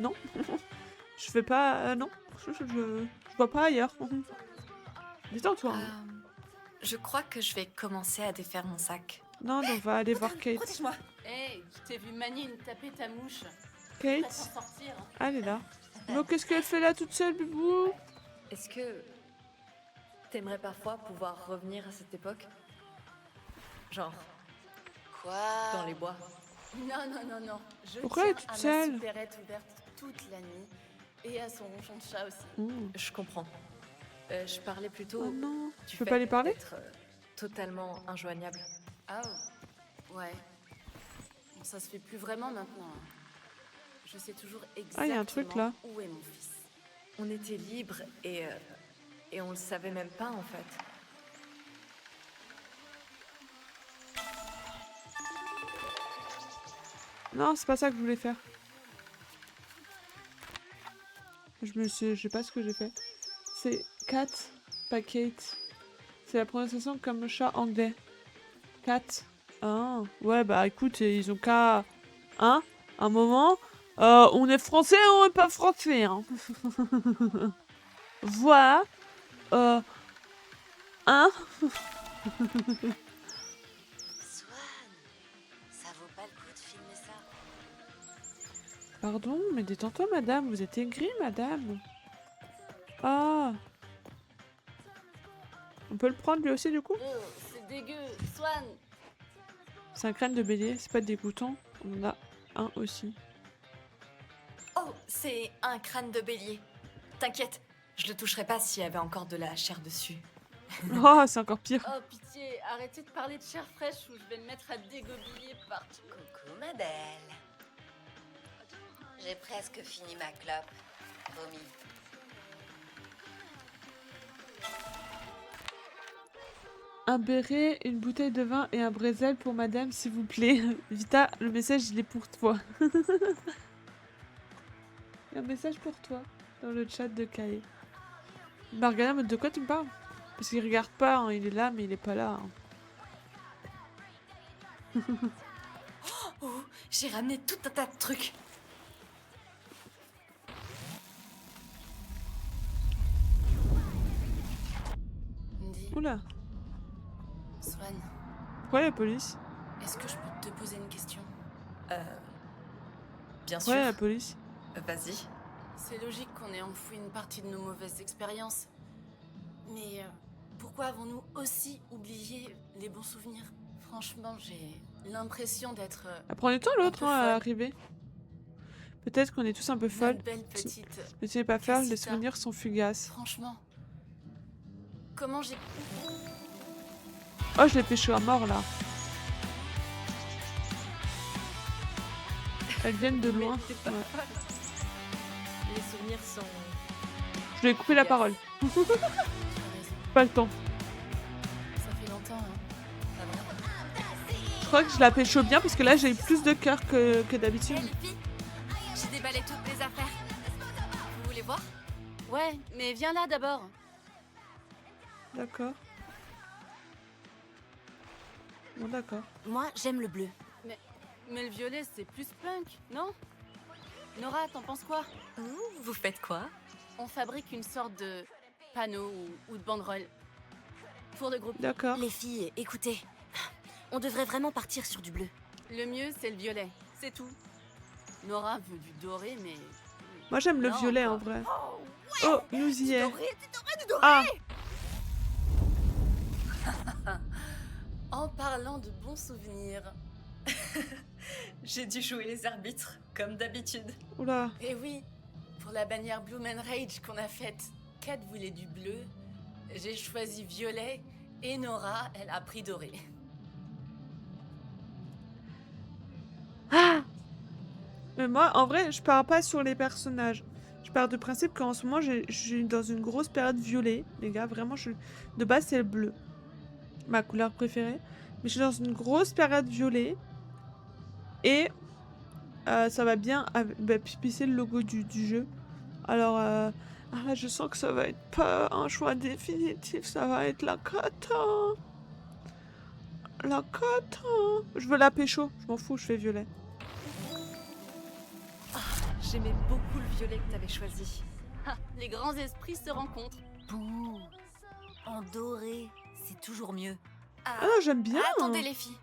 Non. Je fais pas. Non. Je vois pas ailleurs. Détends-toi. hein. Je crois que je vais commencer à défaire mon sac. Non, on va aller voir Kate. Protège-moi. Hey, je t'ai vu Manine taper ta mouche. Kate, Prête à sortir. elle est là. Non, qu'est-ce qu'elle fait là toute seule, Bibou? Est-ce que t'aimerais parfois pouvoir revenir à cette époque? Genre, Quoi? dans les bois. Non, non, non, non. Je Pourquoi elle est tiens toute à seule ma supérette ouverte toute la nuit. Et à son ronchon de chat aussi. Oh, Je comprends. Je parlais plutôt oh non. du Tu peux fait pas lui parler? d'être totalement injoignable. Ah ouais. Bon, ça se fait plus vraiment maintenant. hein. Je sais toujours exactement Ah, y a un truc, là. où est mon fils. On était libres et on le savait même pas en fait. Non, c'est pas ça que je voulais faire. Je sais pas ce que j'ai fait. C'est cat, pas Kate. C'est la prononciation comme chat anglais. Cat. Ah, ouais, bah écoute, ils ont qu'à. Hein? Un moment. On est français, on est pas français, hein. Voilà. Euh. Hein? Swan, ça vaut pas le coup de filmer ça. Pardon, mais détends-toi, madame. Vous êtes aigrie, madame. Ah. On peut le prendre lui aussi, du coup? C'est dégueu. Swan. C'est un crâne de bélier, c'est pas dégoûtant. On en a un aussi. Oh, c'est un crâne de bélier. T'inquiète, je le toucherai pas s'il y avait encore de la chair dessus. Oh, c'est encore pire. Oh pitié, arrêtez de parler de chair fraîche ou je vais me mettre à dégobiller partout. Coucou ma belle. J'ai presque fini ma clope. Promis. Un béret, une bouteille de vin et un brésil pour madame, s'il vous plaît. Vita, le message, il est pour toi. Il y a un message pour toi dans le chat de Kai. Margana, de quoi tu me parles? Parce qu'il regarde pas, hein, il est là, mais il est pas là. Hein. Oh, j'ai ramené tout un tas de trucs. Dis, Oula, Swan, pourquoi la police? est-ce que je peux te poser une question? Bien sûr. Pourquoi la police? Vas-y. C'est logique qu'on ait enfoui une partie de nos mauvaises expériences. Mais pourquoi avons-nous aussi oublié les bons souvenirs? Franchement, j'ai l'impression d'être Elle prend du temps l'autre peu hein, à folle. arriver. Peut-être qu'on est tous un peu folles. une belle petite. Ne sais pas faire, les Cassita. souvenirs sont fugaces. Franchement, comment j'ai... Oh, je l'ai pécho à mort là. Elles viennent de loin. t'es pas Ouais. folle. Les souvenirs sont... Je lui ai coupé la parole. Tu as raison, Pas le temps. ça fait longtemps, hein. Pas vrai? Je crois que je la pécho bien parce que là j'ai eu plus de cœur que d'habitude. Hey, les filles, j'ai déballé toutes mes affaires. Vous voulez voir? Ouais, mais viens là d'abord. D'accord. Bon, d'accord. Moi, j'aime le bleu. Mais le violet, c'est plus punk, non? Nora, t'en penses quoi? Vous faites quoi? On fabrique une sorte de panneau ou de banderole. Pour le groupe. D'accord. Les filles, écoutez. On devrait vraiment partir sur du bleu. Le mieux, c'est le violet. C'est tout. Nora veut du doré, mais... Moi j'aime le Non, violet quoi. en vrai. Oh, nous y est. Du doré. Ah, En parlant de bons souvenirs... J'ai dû jouer les arbitres, comme d'habitude. oula. Eh oui, pour la bannière Bloom and Rage qu'on a faite, Kat voulait du bleu, j'ai choisi violet, et Nora, elle a pris doré. Ah! Mais moi, en vrai, je pars pas sur les personnages. Je pars du principe qu'en ce moment, je suis dans une grosse période violet. Les gars, vraiment, de base, c'est le bleu. Ma couleur préférée. Mais je suis dans une grosse période violet. Et ça va bien puis c'est le logo du jeu. Alors, là, je sens que ça va être pas un choix définitif. Ça va être la cata. La cata. Je veux la pécho. Je m'en fous, je fais violet. J'aimais beaucoup le violet que t'avais choisi. Ah, les grands esprits se rencontrent. Bouh. En doré, c'est toujours mieux. Ah non, j'aime bien. Attendez les filles.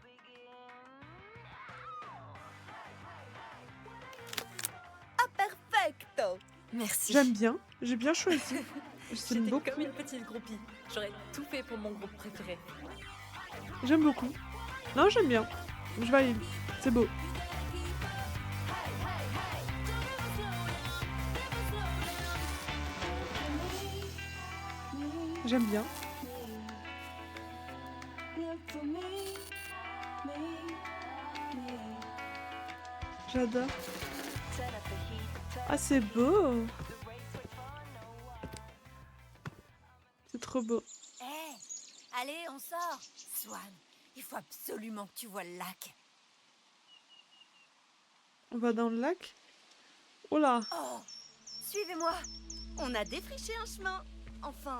Perfecto. Merci. J'aime bien. J'ai bien choisi. J'aime J'étais beaucoup. comme une petite groupie. J'aurais tout fait pour mon groupe préféré. J'aime beaucoup. Non, j'aime bien. Je valide. C'est beau. J'aime bien. J'adore. Ah, c'est beau. C'est trop beau. Hé, allez, on sort. Swan, il faut absolument que tu vois le lac. On va dans le lac. Oh là. Oh, Suivez-moi. On a défriché un chemin. Enfin,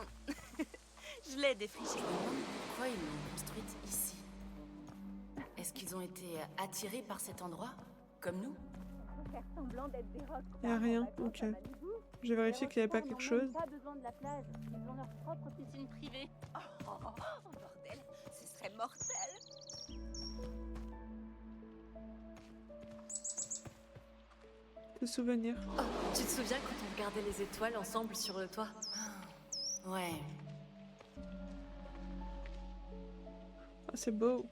je l'ai défriché. Pourquoi ils l'ont construite ici? Est-ce qu'ils ont été attirés par cet endroit? Comme nous? Y a rien, ok. J'ai vérifié qu'il n'y avait pas quelque chose. Pas besoin de la plage. Ils ont leur propre piscine privée. Oh, bordel, ce serait mortel. Des souvenirs. Oh, tu te souviens quand on regardait les étoiles ensemble sur le toit? Ouais. Ah, c'est beau.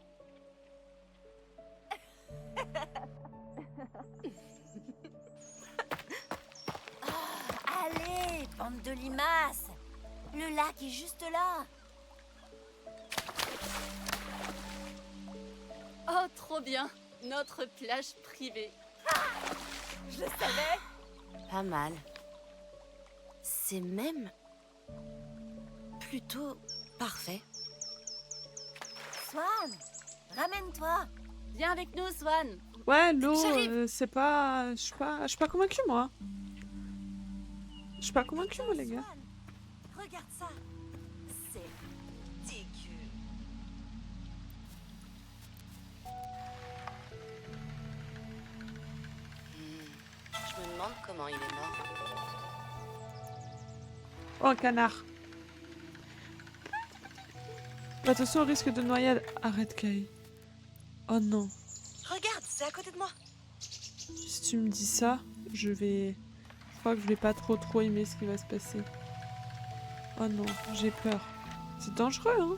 Allez, bande de limaces. Le lac est juste là. Oh, trop bien. Notre plage privée. Je le savais. Pas mal. C'est même plutôt parfait. Swan, ramène-toi. Viens avec nous, Swan. Ouais, l'eau, J'arrive. c'est pas... Je suis pas convaincue, moi. Je suis pas convaincue, moi, les gars. Swan, regarde ça. C'est dégueu. Je me demande comment il est mort. Oh, un canard. Bah, attention au risque de noyade. Arrête, Kay. Oh non. Regarde, c'est à côté de moi. Si tu me dis ça, je vais... Je crois que je vais pas trop aimer ce qui va se passer. Oh non, j'ai peur. C'est dangereux, hein.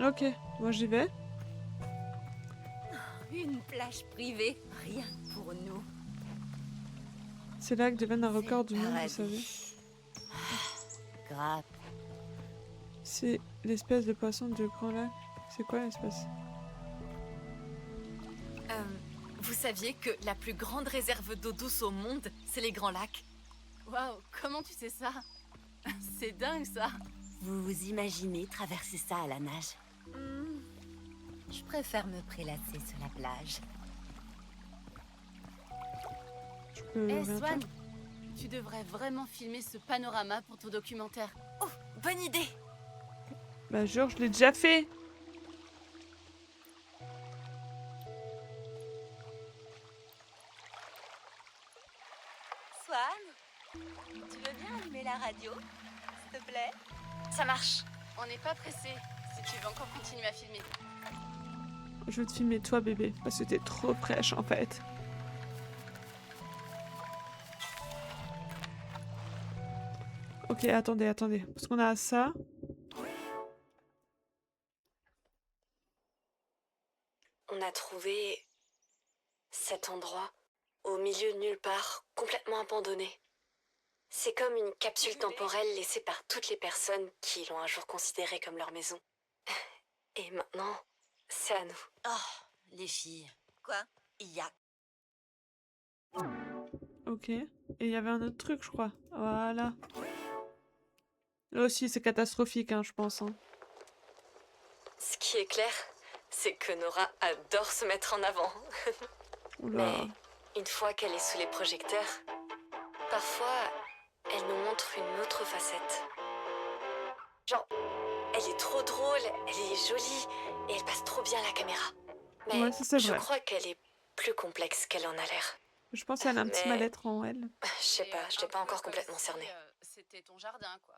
Ok, moi j'y vais. Une plage privée, rien que pour nous. C'est là que deviennent un record du monde, vous Paradis. savez. Grave. C'est l'espèce de poisson de grand lac. C'est quoi l'espèce? Vous saviez que la plus grande réserve d'eau douce au monde, c'est les Grands Lacs? Waouh, comment tu sais ça? C'est dingue ça. Vous vous imaginez traverser ça à la nage? Je préfère me prélasser sur la plage. Je peux Eh rien Swan, faire. tu devrais vraiment filmer ce panorama pour ton documentaire. Oh, bonne idée! Bah jure, je l'ai déjà fait. Swan, tu veux bien allumer la radio, s'il te plaît? Ça marche. On n'est pas pressé si tu veux encore continuer à filmer. Je veux te filmer toi, bébé, parce que t'es trop fraîche en fait. Ok, attendez, parce qu'on a ça. On a trouvé cet endroit au milieu de nulle part, complètement abandonné. C'est comme une capsule temporelle laissée par toutes les personnes qui l'ont un jour considéré comme leur maison. Et maintenant, c'est à nous. Oh, les filles. Quoi? Il y a... Ok. Et il y avait un autre truc, je crois. Voilà. Là aussi, c'est catastrophique, hein, je pense. Hein. Ce qui est clair, c'est que Nora adore se mettre en avant. Oula. Mais une fois qu'elle est sous les projecteurs, parfois, elle nous montre une autre facette. Genre, elle est trop drôle, elle est jolie, et elle passe trop bien à la caméra. Mais Ouais, ça, c'est je vrai. crois qu'elle est plus complexe qu'elle en a l'air. Je pense qu'elle a un petit Mais- mal-être en elle. Je sais pas, je l'ai pas encore complètement cernée. C'était ton jardin, quoi.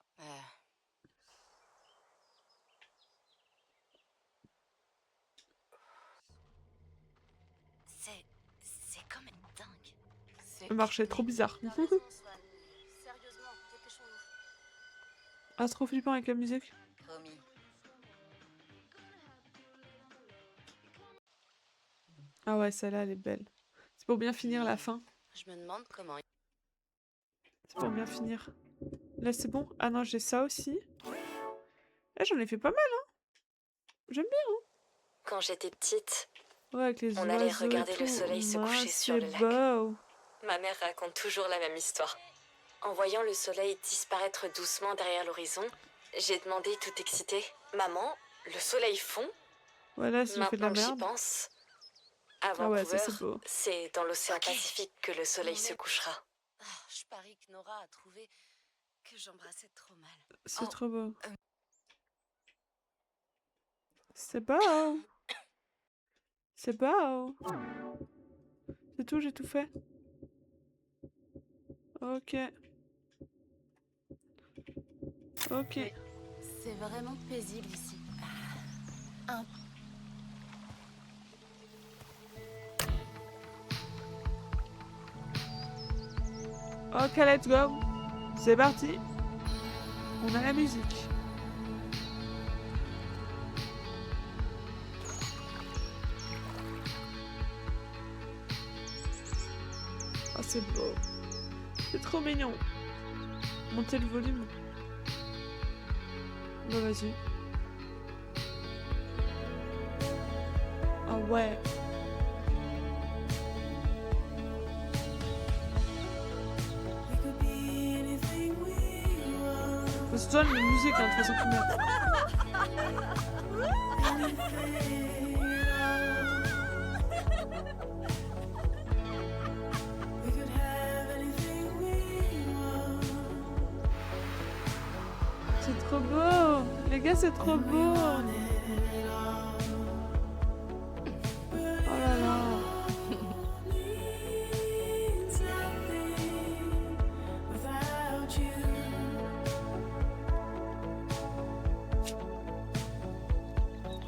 C'est quand même dingue. C'est Le marché est trop bizarre. T'as raison, Swan. Sérieusement, dépêchons-nous. Ah, c'est trop flippant avec la musique. Promis. Ah ouais, celle-là, elle est belle. C'est pour bien finir la fin. Je me demande comment... C'est pour bien finir. Là, c'est bon? Ah non, j'ai ça aussi. Là, j'en ai fait pas mal, hein. J'aime bien. Quand j'étais petite, Ouais, avec les On allait oiseaux et regarder le tout. soleil se Ouais, coucher sur c'est le lac. beau. ma mère raconte toujours la même histoire. En voyant le soleil disparaître doucement derrière l'horizon, j'ai demandé tout excitée, « Maman, le soleil fond ?» Voilà, si j'ai fait de la Maintenant que j'y merde. pense, À Ah ouais, ça Vancouver, c'est beau. c'est dans l'océan Ok. Pacifique que le soleil se couchera. Ah, je parie que Nora a trouvé que j'embrassais trop mal. C'est Oh, trop beau. euh. C'est beau. C'est beau. C'est tout, j'ai tout fait. Ok. Ok. Oui. C'est vraiment paisible ici. Ok, let's go. C'est parti. On a la musique. Oh, c'est beau. C'est trop mignon. Montez le volume. Bah, vas-y. Ah ouais. C'est toi la musique, hein, de toute façon, qui met. C'est trop beau. Les gars, c'est trop beau. Oh là là.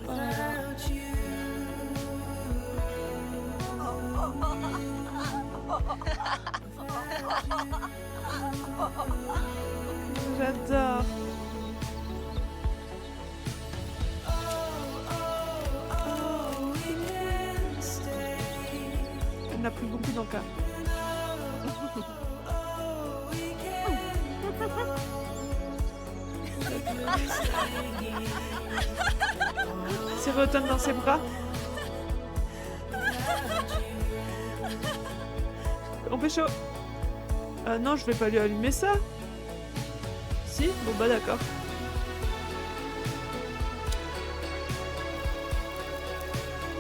Oh là là. J'adore. Il n'y en a plus beaucoup dans le cas. C'est retourne dans ses bras. On fait chaud. Non, je vais pas lui allumer ça. Si? Bon bah d'accord.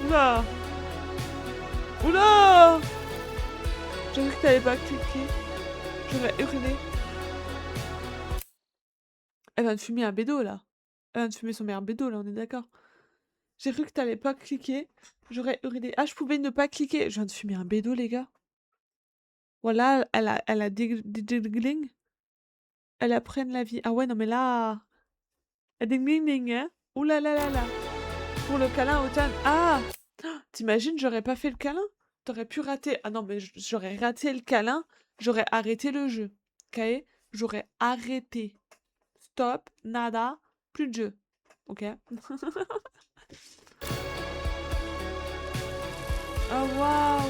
Oula! Oula! J'ai cru que t'avais pas cliqué. J'aurais hurlé. Elle vient de fumer un bédo là. Elle vient de fumer son meilleur bédo là, on est d'accord. J'ai cru que t'allais pas cliquer. J'aurais hurlé. Ah, je pouvais ne pas cliquer. Je viens de fumer un bédo, les gars. Voilà, elle a dégling. Elle apprenne la vie. Ah ouais, non mais là. Elle dégling, hein. Ouh là là là là. Pour le câlin, Automne. Ah! T'imagines, j'aurais pas fait le câlin? T'aurais pu rater. Ah non, mais j'aurais raté le câlin. J'aurais arrêté le jeu. Ok? J'aurais arrêté. Stop, nada, plus de jeu. Ok? Oh waouh!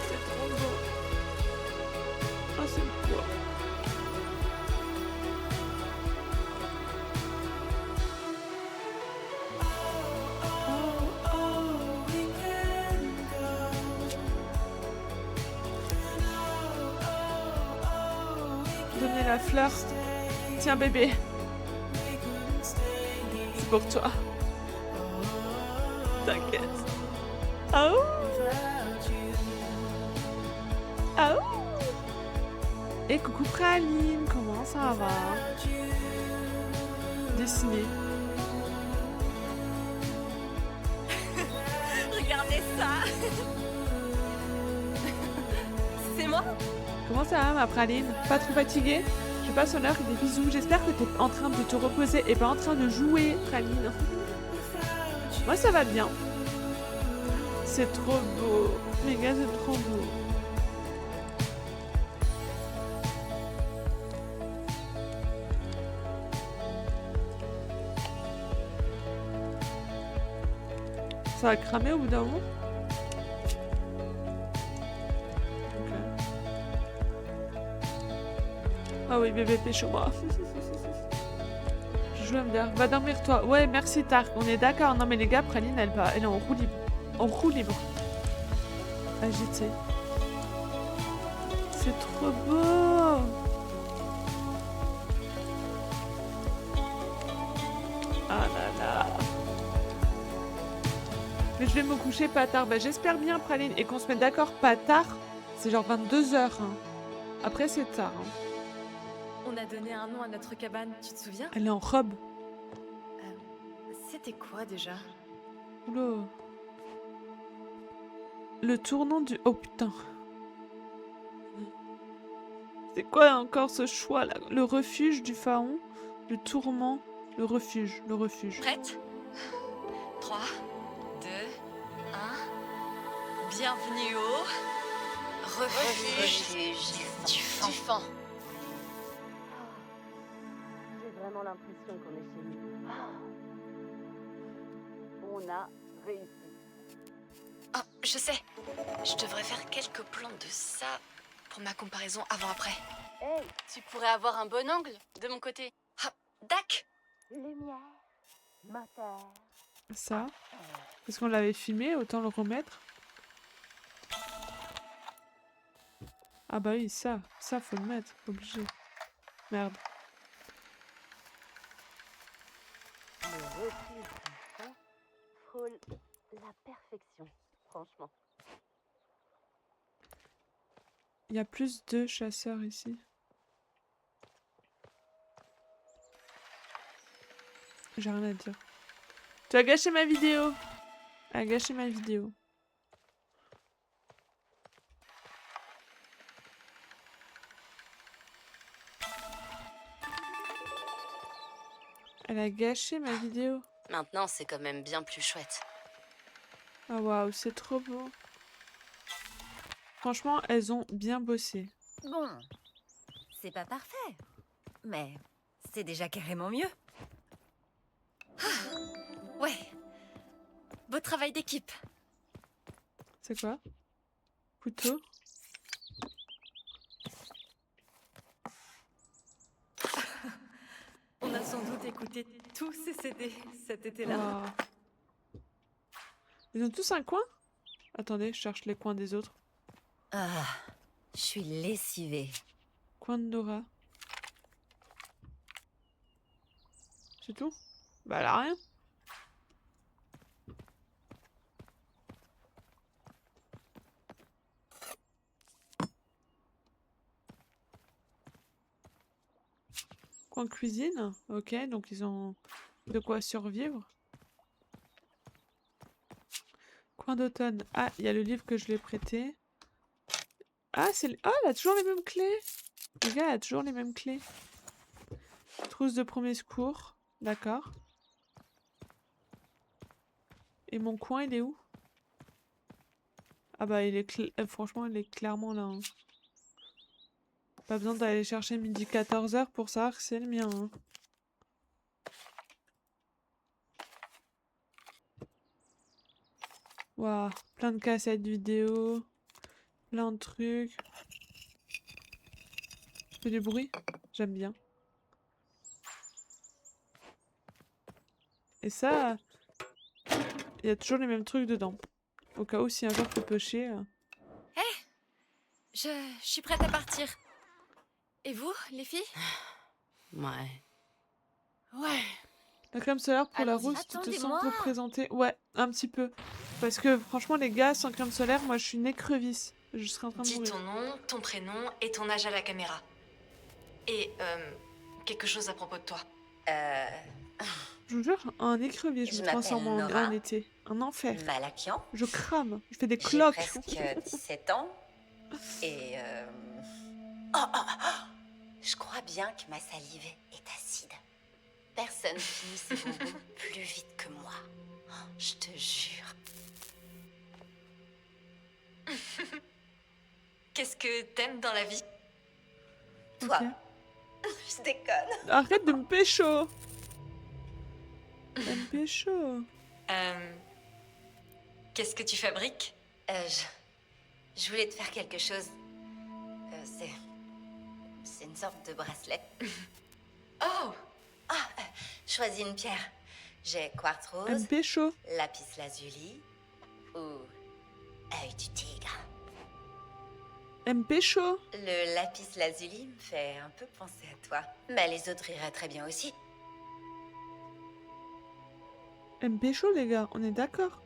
C'est trop beau. Oh, c'est beau. Donnez la fleur. Tiens, bébé. C'est pour toi. T'inquiète. Ah ouh. Ah ouh. Et coucou Praline, comment ça va? Dessiné. Regardez ça. C'est moi? Comment ça va ma Praline? Pas trop fatiguée? Je passe au l'heure et des bisous. J'espère que t'es en train de te reposer et pas en train de jouer, Praline. Moi ça va bien. C'est trop beau. Les gars, c'est trop beau. Ça va cramer au bout d'un moment? Ok. Ah oui, bébé, pécho-moi. Je joue à me dire, va dormir toi. Ouais, merci Tark, on est d'accord. Non mais les gars, Praline, elle est en roue libre. En roue libre. Agitée. C'est trop beau. Ah là là. Mais je vais me coucher pas tard. Bah, j'espère bien, Praline. Et qu'on se mette d'accord pas tard. C'est genre 22h. Après, c'est tard. Hein. On a donné un nom à notre cabane, tu te souviens? Elle est en robe. C'était quoi déjà? Oula. Le tournant du... Oh putain. C'est quoi encore ce choix là? Le refuge du pharaon. Le tourment. Le refuge. Le refuge. Prête? 3, 2, 1. Bienvenue au refuge du fan. J'ai vraiment l'impression qu'on est chez nous. On a réussi. Oh, je sais. Je devrais faire quelques plans de ça pour ma comparaison avant-après. Hey, Tu pourrais avoir un bon angle de mon côté. Ah, Dac! lumière, moteur. Ça. Parce qu'on l'avait filmé, autant le remettre. Ah bah oui, ça. Ça, faut le mettre. Obligé. Merde. Le refuge du fan frôle la perfection, franchement. Il y a plus de chasseurs ici. J'ai rien à dire. Tu as gâché ma vidéo. Elle a gâché ma vidéo. Elle a gâché ma vidéo. Maintenant, c'est quand même bien plus chouette. Ah waouh, c'est trop beau. Franchement, elles ont bien bossé. Bon, c'est pas parfait, mais c'est déjà carrément mieux. Ouais. Beau travail d'équipe. C'est quoi? Couteau? On a sans doute écouté tous ces CD cet été-là. Waouh. Ils ont tous un coin? Attendez, je cherche les coins des autres. Ah, je suis lessivée. Coin de Nora. C'est tout? Bah elle a rien. Coin cuisine. Ok, donc ils ont de quoi survivre. Coin d'automne. Ah, il y a le livre que je lui ai prêté. Ah, ah, elle a toujours les mêmes clés. Le gars, elle a toujours les mêmes clés. Trousse de premier secours. D'accord. Et mon coin, il est où? Ah bah, il est franchement, il est clairement là. Hein. Pas besoin d'aller chercher midi 14h pour savoir que c'est le mien. Hein. Waouh, plein de cassettes vidéo. Plein de trucs. Fait du bruit? J'aime bien. Et ça, il y a toujours les mêmes trucs dedans. Au cas où si un jour faut pêcher. Je suis prête à partir. Et vous, les filles? Ouais. Ouais. La crème solaire pour la Allons-y. rousse, tu te sens Attendez-moi. représentée? Ouais, un petit peu. Parce que franchement, les gars, sans crème solaire, moi je suis une écrevisse. Je serais en train de Dis mourir. ton nom, ton prénom et ton âge à la caméra. Et, quelque chose à propos de toi. Je vous jure, un écrevier, je Je me transforme en m'appelle Nora. un été. Un enfer. Malakian. Je crame, je fais des J'ai cloques. presque 17 ans. Et oh, oh, oh. Je crois bien que ma salive est acide. Personne finit ses bonbons plus vite que moi. Oh, je te jure. Qu'est-ce que t'aimes dans la vie? Toi, Ok. je déconne. Arrête de me pécho. Elle me pécho. Qu'est-ce que tu fabriques? Je voulais te faire quelque chose. C'est une sorte de bracelet. Oh! Choisis une pierre. J'ai quartz Elle me rose, pécho. lapis lazuli ou œil du tigre. Elle me pécho. Le lapis lazuli me fait un peu penser à toi. Mais les autres iraient très bien aussi. Elle me pécho, les gars, on est d'accord.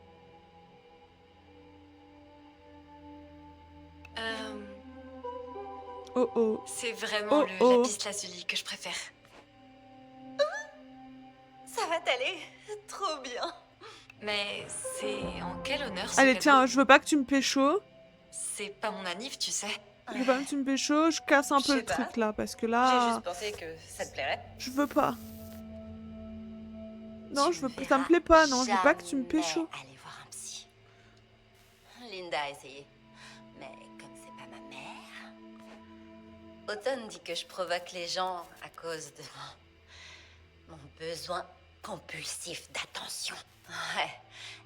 Oh oh. C'est vraiment Oh le oh. lapis lazuli que je préfère. Ça va t'aller? Trop bien. Mais c'est en quel honneur ce Allez, cadeau? tiens, je veux pas que tu me pécho. C'est pas mon anniv, tu sais. Je veux pas que tu me pécho. Je casse un Je peu sais le pas. truc là, parce que J'ai là, juste pensé que ça te plairait. je veux pas. Non, Tu je veux ne pas. Ça me verras plaît pas, non. Je veux pas que tu me jamais pécho. aller voir un psy. Linda a essayé. Mais comme c'est pas ma mère... Autumn dit que je provoque les gens à cause de mon besoin compulsif d'attention. Ouais.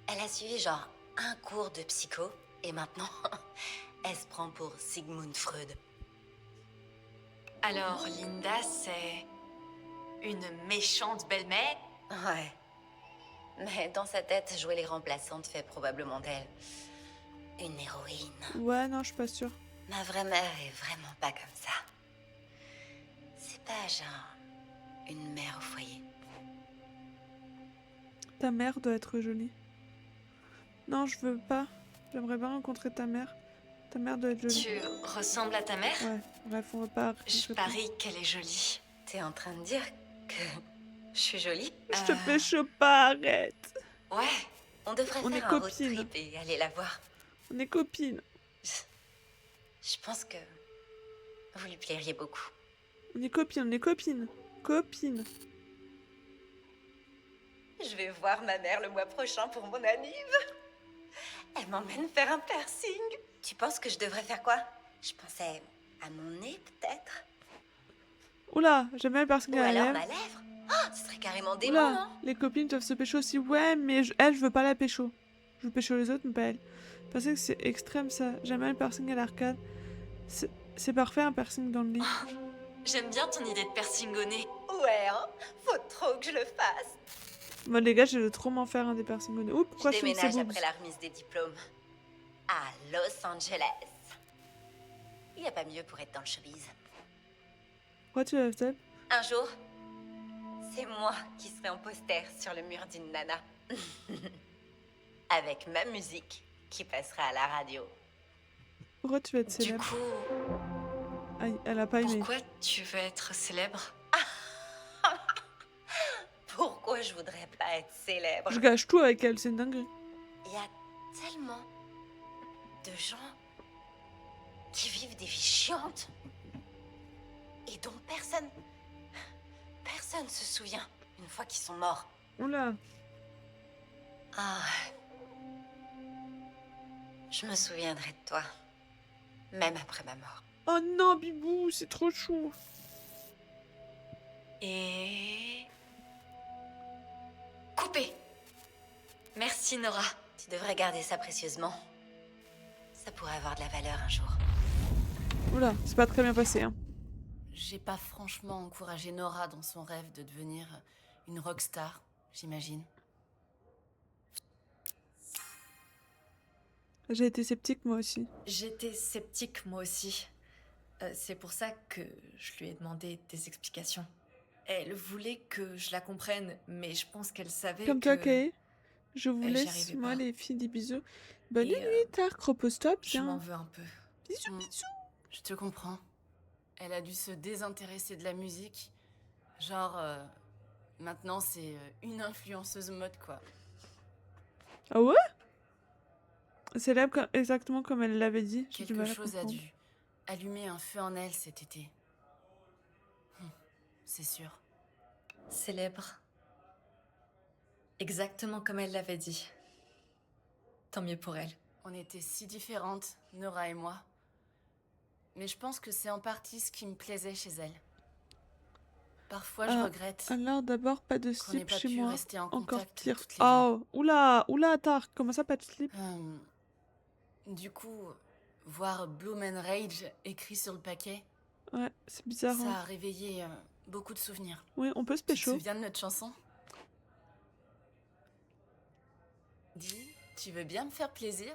Elle a suivi genre un cours de psycho et maintenant, elle se prend pour Sigmund Freud. Alors, Linda, c'est une méchante belle-mère? Ouais. Mais dans sa tête, jouer les remplaçantes fait probablement d'elle une héroïne. Ouais, non, je suis pas sûre. Ma vraie mère est vraiment pas comme ça. C'est pas genre une mère au foyer. Ta mère doit être jolie. Non, je veux pas. J'aimerais bien rencontrer ta mère. Ta mère doit être jolie. Tu ressembles à ta mère? Ouais, bref, on va pas. Je parie qu'elle est jolie. T'es en train de dire que je suis jolie? Je te pécho pas, arrête. Ouais, On devrait On est faire un road copines. trip et aller la voir. On est copines. Je pense que vous lui plairiez beaucoup. On est copines, on est copines. Copines. Je vais voir ma mère le mois prochain pour mon anniv. Elle m'emmène faire un piercing. Tu penses que je devrais faire quoi? Je pensais à mon nez, peut-être. Oula, j'aime bien les personnes Ou à la alors lèvre. ma lèvre. Oh, ce serait carrément démon, Oula, non? les copines doivent se pécho aussi. Ouais, mais elle, je veux pas la pécho. Je veux pécho les autres, mais pas elle. Parce que c'est extrême ça. J'aime bien le piercing à l'arcade. C'est parfait un piercing dans le lit. j'aime bien ton idée de piercing au nez. Ouais, hein? Faut trop que je le fasse. Moi, les gars, je veux trop m'en faire un des piercings au nez. Ouh, pourquoi Je je fais déménage ces boobs? après la remise des diplômes. À Los Angeles. Il n'y a pas mieux pour être dans le showbiz. Pourquoi tu lèves tête? Un jour, c'est moi qui serai en poster sur le mur d'une nana. Avec ma musique qui passera à la radio. Pourquoi tu veux être Du célèbre? coup, Aïe, elle a pas aimé. pourquoi tu veux être célèbre? Pourquoi je voudrais pas être célèbre? Je gâche tout avec elle, c'est une dinguerie. Il y a tellement de gens qui vivent des vies chiantes et dont personne se souvient une fois qu'ils sont morts. Oula. Ah, je me souviendrai de toi, même après ma mort. Oh non, Bibou, c'est trop chou. Et... coupé. Merci Nora. Tu devrais garder ça précieusement. Ça pourrait avoir de la valeur un jour. Oula, c'est pas très bien passé, hein. J'ai pas franchement encouragé Nora dans son rêve de devenir une rockstar, j'imagine. J'ai été sceptique moi aussi. J'étais sceptique moi aussi. C'est pour ça que je lui ai demandé des explications. Elle voulait que je la comprenne, mais je pense qu'elle savait Comme que... toi, Kay. Je vous j'y laisse, arrivais moi, pas. les filles, des bisous. Bonne Et, nuit, Tark. Repose-toi Je m'en bien. veux un peu. Bisous, Mm. bisous. Je te comprends. Elle a dû se désintéresser de la musique. Genre, maintenant c'est une influenceuse mode, quoi. Ah ouais? Célèbre exactement comme elle l'avait dit. J'ai du Quelque mal à chose a comprendre. dû allumer un feu en elle cet été. C'est sûr. Célèbre. Exactement comme elle l'avait dit. Tant mieux pour elle. On était si différentes, Nora et moi. Mais je pense que c'est en partie ce qui me plaisait chez elle. Parfois, je Ah, regrette Alors d'abord, pas de qu'on n'ait slip pas chez pu moi. rester en Encore contact pire. toutes les deux. Oh, oula, oula, Tark. Comment ça, pas de slip? Du coup, voir Bloom and Rage écrit sur le paquet, Ouais, c'est bizarre. ça Hein. a réveillé beaucoup de souvenirs. Oui, on peut se Tu te pécho. souviens de notre chanson? Dis, tu veux bien me faire plaisir?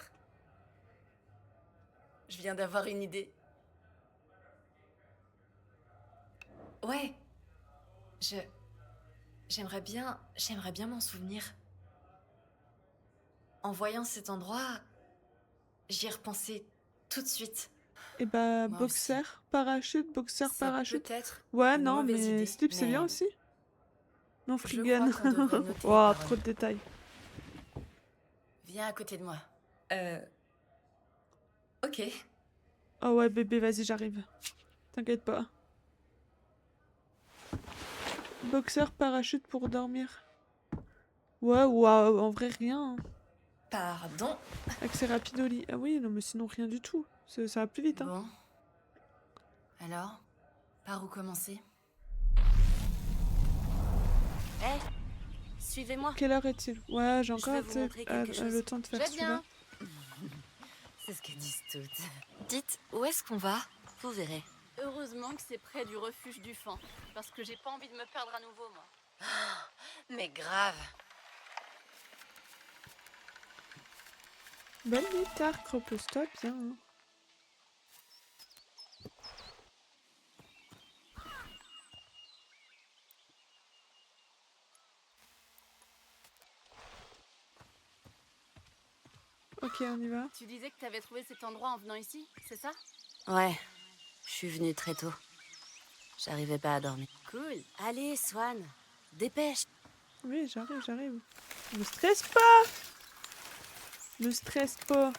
Je viens d'avoir une idée. Ouais. J'aimerais bien m'en souvenir. En voyant cet endroit, j'y ai repensé tout de suite. Et bah, Moi aussi. boxer, Ça peut parachute. être Ouais, une non, mauvaise mais idée, slip, c'est bien mais aussi. Non, je Frigan. crois qu'on devrait noter les Wow, paroles. trop de détails. Viens à côté de moi. Ok. Oh ouais, bébé, vas-y, j'arrive. T'inquiète pas. Boxer, parachute pour dormir. Ouais, waouh, en vrai, rien. Hein. Pardon. Accès rapide au lit. Ah oui, non, mais sinon, rien du tout. Ça va plus vite, hein. Bon. Alors, par où commencer? Hé, suivez-moi. Quelle heure est-il? Ouais, j'ai Je encore vais vous montrer quelque chose. le temps de faire Je celui-là. viens. C'est ce que disent toutes. Dites, où est-ce qu'on va? Vous verrez. Heureusement que c'est près du refuge du fan, parce que j'ai pas envie de me perdre à nouveau, moi. Mais grave. Bonne nuit, tard, repose-toi bien. Hein. Ok, on y va. Tu disais que t'avais trouvé cet endroit en venant ici, c'est ça? Ouais, je suis venue très tôt. J'arrivais pas à dormir. Cool. Allez, Swan, dépêche. Oui, j'arrive. Ne stresse pas! Ne stresse pas.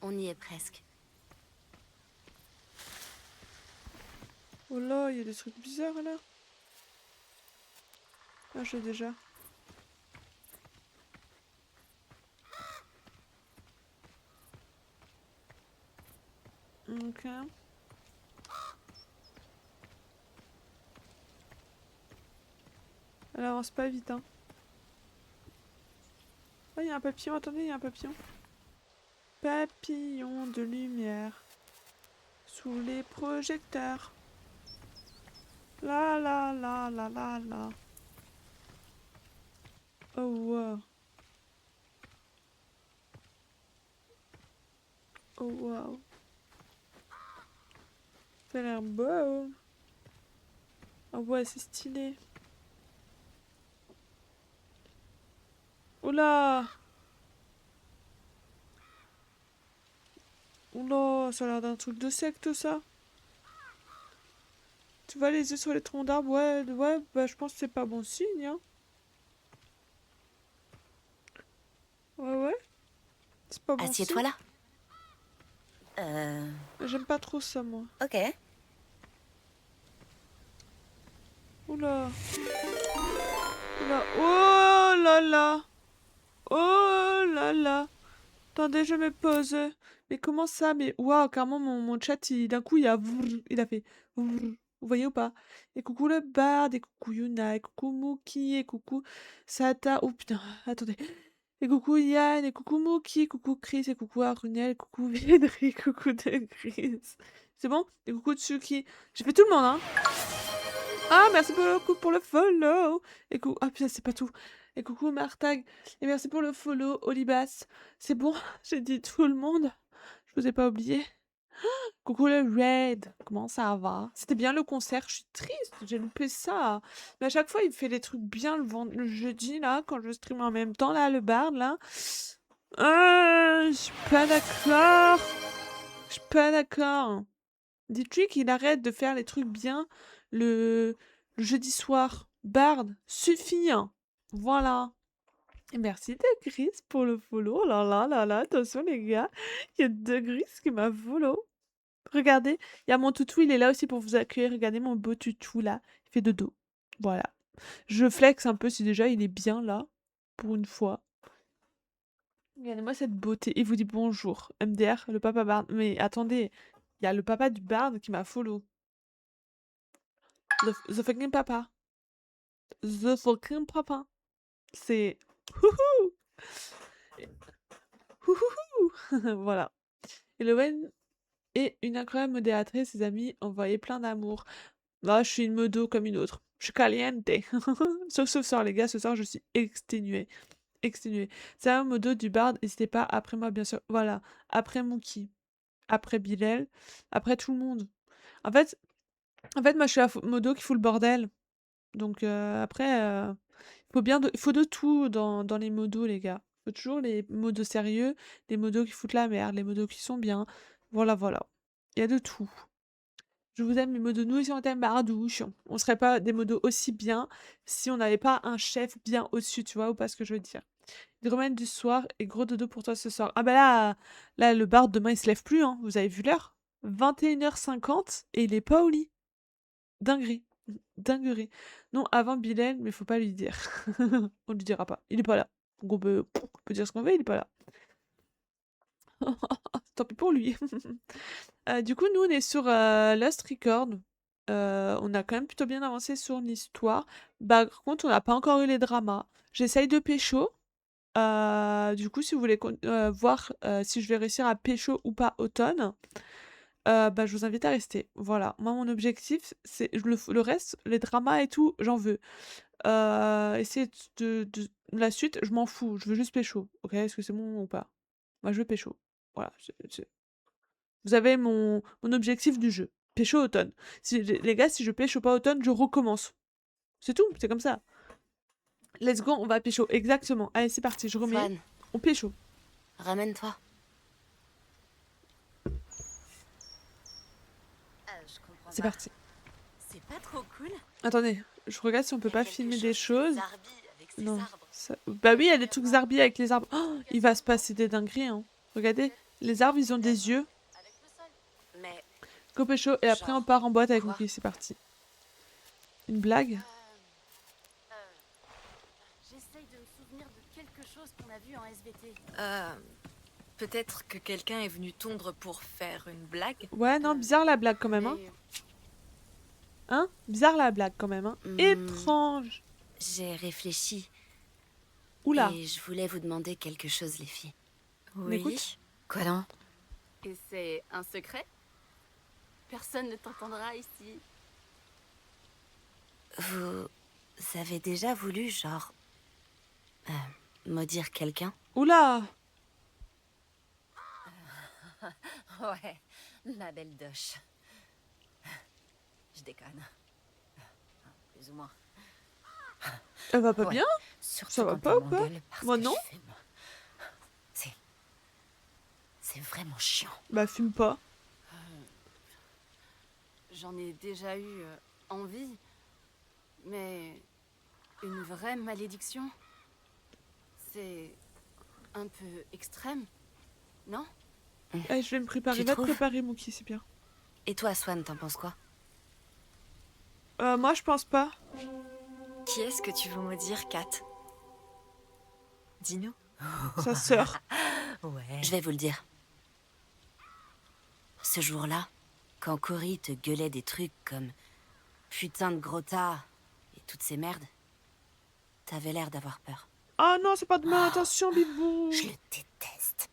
On y est presque. Oh là, il y a des trucs bizarres là. Ah, je l'ai déjà. Ok. Elle avance pas vite, hein. Ah, il y a un papillon, attendez, il y a un papillon. Papillon de lumière. Sous les projecteurs. La la la la la la. Oh wow. Oh wow. Ça a l'air beau. Oh ouais, c'est stylé. Oula! Oula, ça a l'air d'un truc de secte ça. Tu vois les yeux sur les troncs d'arbres? Ouais, bah je pense que c'est pas bon signe, hein. Ouais, c'est pas bon signe. Assieds-toi là. J'aime pas trop ça, moi. Ok. Oula. Oula. Oh là là. Oh là là. Attendez, je me pose. Mais comment ça? Mais waouh, carrément, mon chat, d'un coup, il a fait. Vous voyez ou pas? Et coucou le Bard, et coucou Yuna, et coucou Mookie, et coucou Sata. Oh putain, attendez. Et coucou Yann, et coucou Mookie, et coucou Chris, et coucou Arunel, et coucou Védri, coucou de Chris. C'est bon? Et coucou Tsuki. J'ai fait tout le monde, hein? Ah, merci beaucoup pour le follow. Et coucou. Ah putain, c'est pas tout. Et coucou Martag. Et merci pour le follow, Olibas. C'est bon, j'ai dit tout le monde. Je vous ai pas oublié. Coucou le Red. Comment ça va? C'était bien le concert. Je suis triste, j'ai loupé ça. Mais à chaque fois, il fait les trucs bien le jeudi, là, quand je stream en même temps, là, le Bard, là. Ah, je suis pas d'accord. Je suis pas d'accord. Dis-lui qu'il arrête de faire les trucs bien le jeudi soir. Bard, suffit, hein. Voilà. Et merci de Gris pour le follow. Oh là là là là, attention les gars. Il y a de Gris qui m'a follow. Regardez, il y a mon toutou, il est là aussi pour vous accueillir. Regardez mon beau toutou là. Il fait dodo. Voilà. Je flex un peu si déjà il est bien là. Pour une fois. Regardez-moi cette beauté. Il vous dit bonjour. MDR, le papa Bard. Mais attendez, il y a le papa du Bard qui m'a follow. The fucking papa. The fucking papa. C'est... Houhou. Houhouhou. Voilà. Elowen est une incroyable modératrice. Ses amis envoyaient plein d'amour. Là, je suis une modo comme une autre. Je suis caliente. Sauf ce soir, les gars. Ce soir, je suis exténuée. Exténuée. C'est un modo du Bard. N'hésitez pas. Après moi, bien sûr. Voilà. Après Mookie. Après Bilal. Après tout le monde. En fait, moi, je suis la modo qui fout le bordel. Donc, après, il faut de tout dans les modos, les gars. Faut toujours les modos sérieux, les modos qui foutent la merde, les modos qui sont bien. Voilà, voilà. Il y a de tout. Je vous aime les modos, nous aussi on t'aime Bardouche. On serait pas des modos aussi bien si on n'avait pas un chef bien au-dessus, tu vois, ou pas ce que je veux dire. Hydromel du soir et gros dodo pour toi ce soir. Ah bah là, le bar demain il se lève plus, hein. Vous avez vu l'heure? 21h50 et il est pas au lit. Dinguerie. Dinguerie. Non, avant Bilal, mais faut pas lui dire. On lui dira pas. Il est pas là. Donc on peut dire ce qu'on veut, il est pas là. Tant pis pour lui. Du coup, nous, on est sur Lost Record. On a quand même plutôt bien avancé sur l'histoire. Bah, par contre, on n'a pas encore eu les dramas. J'essaye de pécho. Du coup, si vous voulez voir si je vais réussir à pécho ou pas Automne, bah, je vous invite à rester. Voilà. Moi, mon objectif, c'est le reste, les dramas et tout, j'en veux. Essayer de la suite, je m'en fous. Je veux juste pécho. Ok? Est-ce que c'est bon ou pas? Moi, je veux pécho. Voilà. Vous avez mon objectif du jeu. Pécho Automne. Si, les gars, si je pécho pas Automne, je recommence. C'est tout. C'est comme ça. Let's go, on va pécho. Exactement. Allez, c'est parti. Je remets. Swan, On pécho. ramène-toi. Je comprends C'est pas. parti. C'est pas trop cool? Attendez, je regarde si on peut pas Quelque filmer chose des qui choses. Zarbi avec ses Non. arbres. Bah oui, il y a des trucs zarbi avec les arbres. Oh, il va se passer des dingueries, hein. Regardez, les arbres, ils ont des yeux. Avec le sol. Mais Go pécho, et après on part en boîte avec Quoi Mookie. C'est parti. Une blague? J'essaye de me souvenir de quelque chose qu'on a vu en SVT. Peut-être que quelqu'un est venu tondre pour faire une blague. Ouais, non, bizarre la blague quand même, hein. Mais Hein? Bizarre la blague quand même, hein. Étrange. j'ai réfléchi Oula. et je voulais vous demander quelque chose, les filles. Mais écoute. Quoi donc? Et c'est un secret? Personne ne t'entendra ici. Vous avez déjà voulu, genre, maudire quelqu'un? Oula. Ouais, la belle doche. Je déconne. Plus ou moins. Elle va pas Ouais. bien? Surtout Ça va quand pas elle ou quoi? m'engueule parce Moi que non. je fume. C'est vraiment chiant. Bah fume pas. J'en ai déjà eu envie, mais une vraie malédiction, c'est un peu extrême, non? Eh, je vais me préparer. Tu Va te trouves? préparer, Mookie, c'est bien. Et toi, Swan, t'en penses quoi? Moi, je pense pas. Qui est-ce que tu veux maudire, Kat? Dis-nous. Sa sœur. Ouais. Je vais vous le dire. Ce jour-là, quand Cory te gueulait des trucs comme putain de gros tas et toutes ces merdes, t'avais l'air d'avoir peur. Ah non, c'est pas de mal. Attention, Bibou. Je le déteste.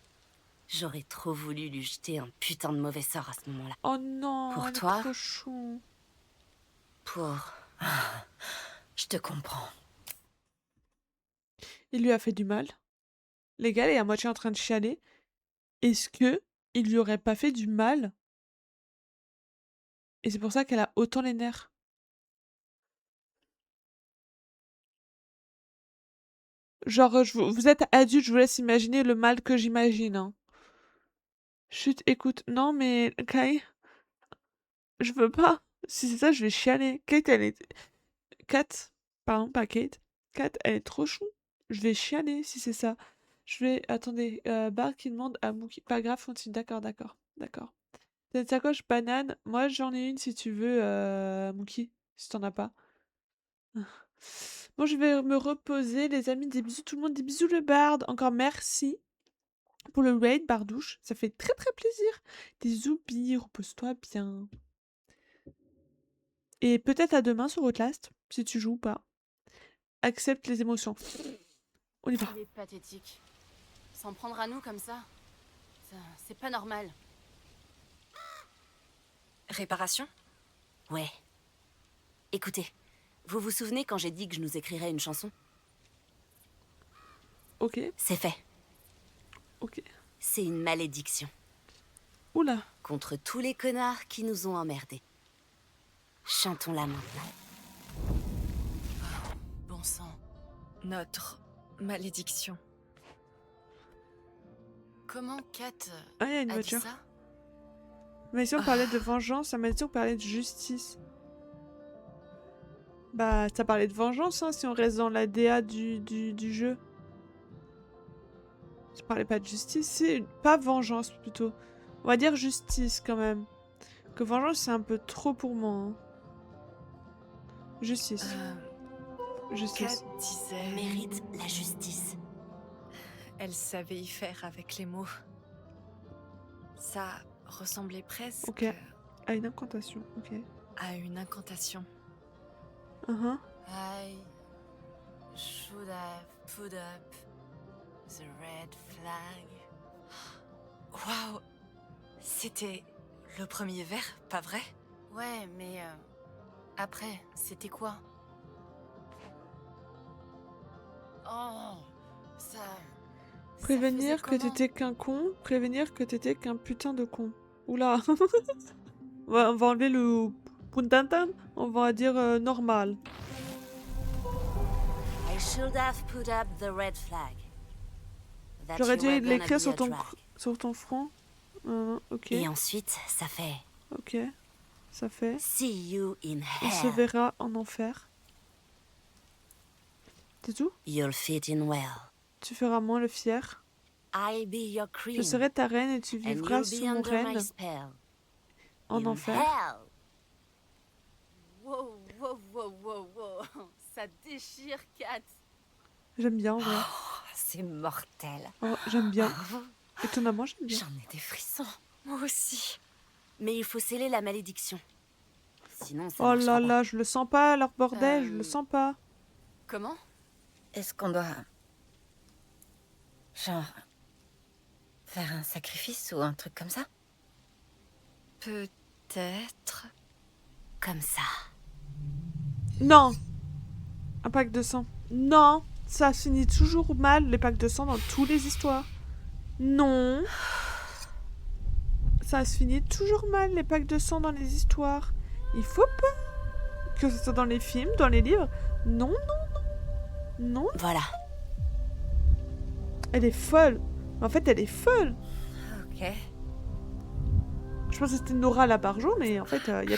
J'aurais trop voulu lui jeter un putain de mauvais sort à ce moment-là. Oh non. Pour elle est toi? trop chou. Pour... Je te comprends. Il lui a fait du mal. Les gars, elle est à moitié en train de chialer. Est-ce que il lui aurait pas fait du mal? Et c'est pour ça qu'elle a autant les nerfs. Genre, vous êtes adulte, je vous laisse imaginer le mal que j'imagine, hein. Chut, écoute. Non, mais Kai, je veux pas. Si c'est ça, je vais chialer. Kate, elle est... Kat, pardon, pas Kate. Kat, elle est trop chou. Je vais chialer si c'est ça. Je vais... Attendez, Bart qui demande à Mookie... Pas grave, continue. D'accord, d'accord, d'accord. T'as une sacoche banane? Moi, j'en ai une si tu veux, Mookie, si t'en as pas. Bon, je vais me reposer, les amis. Des bisous tout le monde. Des bisous le Bard. Encore merci pour le raid, Bardouche. Ça fait très très plaisir. Des zoubis, repose-toi bien. Et peut-être à demain sur Outlast, si tu joues ou pas. Accepte les émotions. On y va. Il est pathétique. S'en prendre à nous comme ça, c'est pas normal. Réparation? Ouais. Écoutez, vous vous souvenez quand j'ai dit que je nous écrirais une chanson? Ok, C'est fait. ok. C'est une malédiction. Oula. Contre tous les connards qui nous ont emmerdés. Chantons-la maintenant. Bon sang. Notre malédiction. Comment Kat Ah, il y a une a dit voiture. ça? Mais si on parlait de vengeance, ça m'a dit on parlait de justice. Bah, ça parlait de vengeance, hein, si on reste dans la DA du jeu. Ça parlait pas de justice, c'est pas vengeance plutôt. On va dire justice quand même. Que vengeance, c'est un peu trop pour moi. Hein. Justice. Kat Justice. On disait... mérite la justice. Elle savait y faire avec les mots. Ça ressemblait presque Ok. À une incantation, ok. à une incantation. Uh-huh. I should have put up the red flag. Waouh! C'était le premier vers, pas vrai? Ouais, mais après, c'était quoi? Oh, ça Prévenir faisait que comment? t'étais qu'un con, prévenir que t'étais qu'un putain de con. Oula. On va enlever le puntantan, on va dire normal. I should have put up the red flag. That J'aurais you were dû gonna l'écrire be sur a ton, drag. sur ton front. Ok, Et ensuite, ça fait ok. Ça fait. See you in On se hell. verra en enfer. C'est tout? You'll fit in well. Tu feras moins le fier. I'll be your Je queen. serai ta reine et tu And vivras you'll sous be mon under règne my spell. en In enfer. hell. Wow, wow, wow, wow, wow. Ça déchire, Kat. J'aime bien en vrai. C'est mortel. Oh, j'aime bien. Étonnamment, j'aime bien. J'en ai des frissons. Moi aussi. Mais il faut sceller la malédiction. Sinon, ça Oh marchera là pas. là, je le sens pas, leur bordel, je le sens pas. Comment? Est-ce qu'on doit... genre... faire un sacrifice ou un truc comme ça? Peut-être. Comme ça. Non! Un pack de sang. Non! Ça finit toujours mal, les packs de sang, dans toutes les histoires. Non! Ça se finit toujours mal, les packs de sang dans les histoires. Il faut pas! Que ce soit dans les films, dans les livres. Non, non, non. Non, Voilà. elle est folle. En fait, elle est folle. Ok. Je pensais que c'était Nora la Barjo, mais en fait, il y a...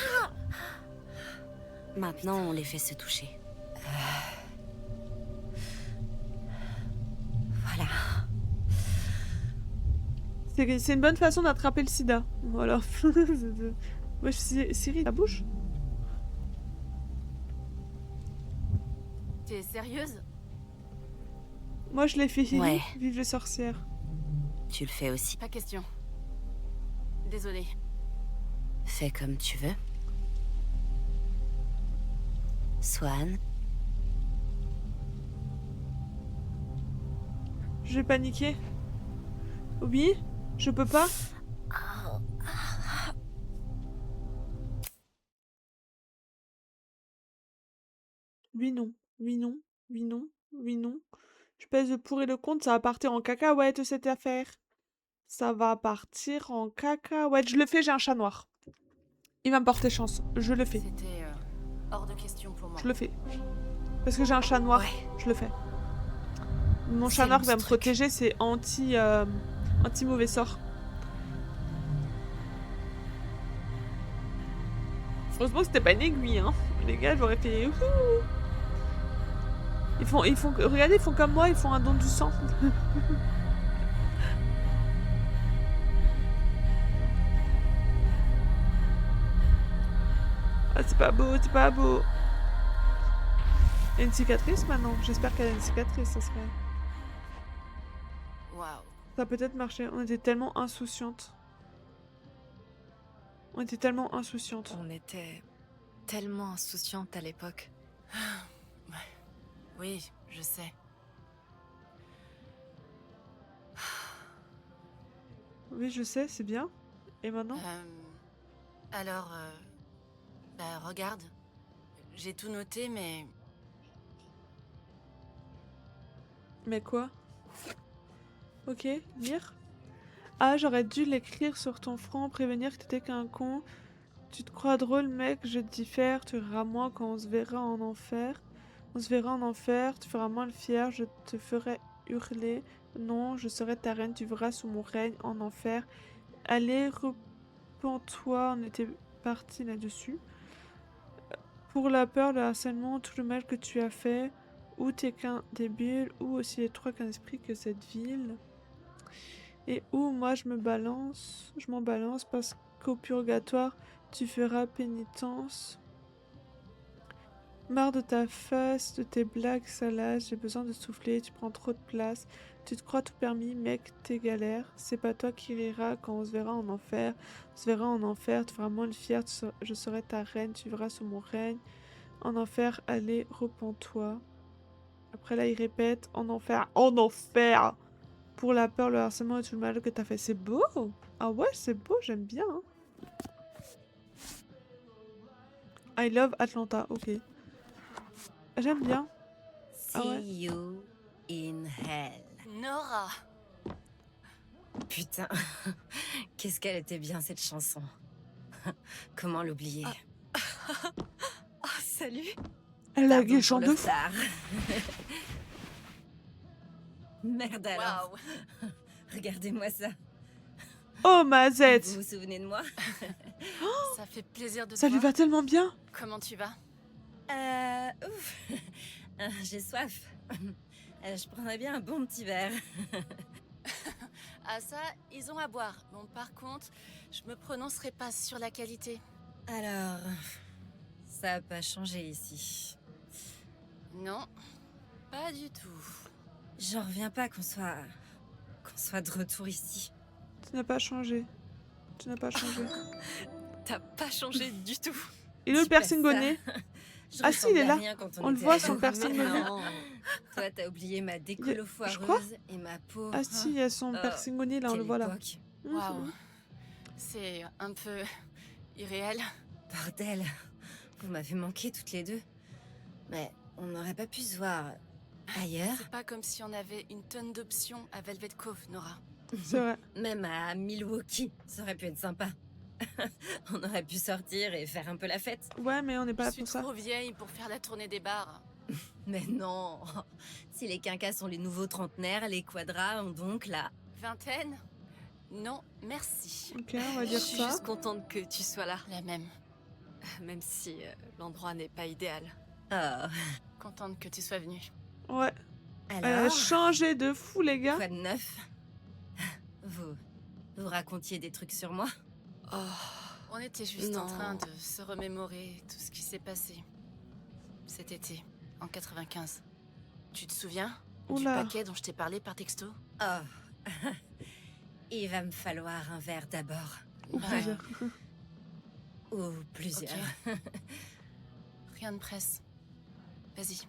Maintenant, on les fait se toucher. Voilà. C'est une bonne façon d'attraper le sida. Voilà. Wesh, Siri, la bouche? T'es sérieuse? Moi, je l'ai fait. Ouais. Vive les sorcières. Tu le fais aussi. Pas question. Désolée. Fais comme tu veux. Swan, Je vais paniquer. Oui? Je peux pas? Oui, non. Oui, non. Oui, non. Oui, non. Je pèse le pour et le contre, ça va partir en cacahuète, cette affaire. Ça va partir en cacahuète. Je le fais, j'ai un chat noir. Il va me porter chance. Je le fais. C'était hors de question pour moi. Je le fais. Parce que j'ai un chat noir. Ouais. Je le fais. Mon C'est chat noir mon va me truc. protéger, c'est anti mauvais sort. Heureusement que c'était pas une aiguille, hein. Les gars, j'aurais fait. Ouhou. Regardez, ils font comme moi, ils font un don du sang. Ah, c'est pas beau, c'est pas beau. Il y a une cicatrice maintenant. J'espère qu'elle a une cicatrice, ça serait. Waouh. Ça a peut-être marché. On était tellement insouciantes. On était tellement insouciantes. On était tellement insouciantes à l'époque. Oui, je sais. Oui, je sais, c'est bien. Et maintenant? Alors, bah regarde. J'ai tout noté, mais Mais quoi? Ok, lire. Ah, j'aurais dû l'écrire sur ton front, prévenir que t'étais qu'un con. Tu te crois drôle, mec, je te diffère. Tu riras moins quand on se verra en enfer. On se verra en enfer, tu feras moins le fier, je te ferai hurler. Non, je serai ta reine, tu verras sous mon règne en enfer. Allez, repens-toi, on était parti là-dessus. Pour la peur, le harcèlement, tout le mal que tu as fait, ou t'es qu'un débile, ou aussi étroit qu'un esprit que cette ville. Et où moi je m'en balance parce qu'au purgatoire, tu feras pénitence. Marre de ta face, de tes blagues salaces, j'ai besoin de souffler, tu prends trop de place. Tu te crois tout permis, mec, t'es galère. C'est pas toi qui riras quand on se verra en enfer. On se verra en enfer, tu feras moins le fier, je serai ta reine, tu verras sous mon règne. En enfer, allez, repens-toi. Après là, il répète, en enfer, en enfer! Pour la peur, le harcèlement et tout le mal que t'as fait. C'est beau! Ah ouais, c'est beau, j'aime bien. Hein. I love Atlanta, ok. J'aime bien. Ah See ouais. you in hell. Nora. Putain, qu'est-ce qu'elle était bien cette chanson. Comment l'oublier? Oh, salut. Elle a Pardon des pour chants le de fou. retard. Merde alors. Waouh. Regardez-moi ça. Oh, Vous Mazette! vous souvenez de moi? Ça fait plaisir de te Ça lui voir. va tellement bien! Comment tu vas? Ouf. J'ai soif. Je prendrais bien un bon petit verre. Ah ça, ils ont à boire. Bon, par contre, je me prononcerai pas sur la qualité. Alors, ça a pas changé ici. Non, pas du tout. J'en reviens pas qu'on soit de retour ici. Tu n'as pas changé. Tu n'as pas changé. T'as pas changé du tout. Et le Super piercing ça. au nez. Je Ah si, il est ressemblais à là. rien quand On le était voit, ado. son piercing au nez. Non. Toi, t'as oublié ma décollo je crois. foireuse et ma peau. Ah si, il y a son Oh, piercing au nez, là, on quelle le voit là. époque. Waouh. C'est un peu irréel. Bordel, vous m'avez manqué toutes les deux. Mais on n'aurait pas pu se voir ailleurs. C'est pas comme si on avait une tonne d'options à Velvet Cove, Nora. C'est vrai. Même à Milwaukee, ça aurait pu être sympa. On aurait pu sortir et faire un peu la fête. Ouais, mais on n'est pas Je là suis pour ça. trop vieille pour faire la tournée des bars. Mais non. Si les quinquas sont les nouveaux trentenaires, les quadras ont donc la... Vingtaine? Non, merci. Ok, on va Je dire suis ça. juste contente que tu sois là, La même. même si l'endroit n'est pas idéal. Oh. Contente que tu sois venue. Ouais. Elle a Alors, changé de fou, les gars. quoi de neuf? Vous racontiez des trucs sur moi? Oh, On était juste en Non. train de se remémorer tout ce qui s'est passé cet été, en 95. Tu te souviens du Oula. paquet dont je t'ai parlé par texto? Oh. Il va me falloir un verre d'abord. Ou Ouais. plusieurs. Ou plusieurs. Ok. Rien ne presse. Vas-y,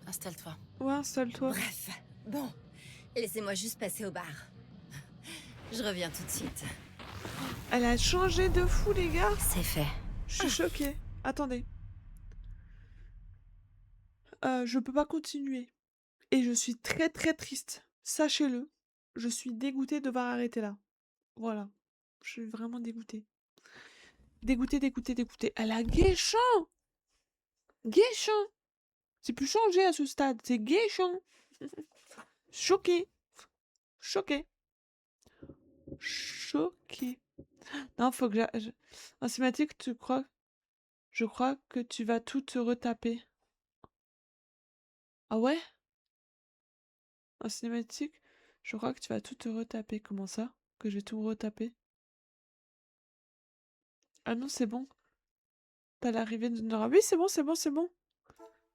installe-toi. Ouais, installe-toi. Bref, bon, laissez-moi juste passer au bar. Je reviens tout de suite. Elle a changé de fou, les gars. C'est fait. Je suis choquée. Attendez. Je peux pas continuer. Et je suis très très triste. Sachez-le. Je suis dégoûtée de devoir arrêter là. Voilà. Je suis vraiment dégoûtée. Dégoûtée, dégoûtée, dégoûtée. Elle a Guéchan! Guéchan! C'est plus changé à ce stade. C'est Guéchan! Choquée. Choquée. Choquée. Non, faut que en cinématique, je crois que tu vas tout te retaper. Ah ouais? En cinématique, je crois que tu vas tout te retaper. Comment ça? Que je vais tout me retaper? Ah non, c'est bon. T'as l'arrivée de Nora. Oui, c'est bon, c'est bon, c'est bon.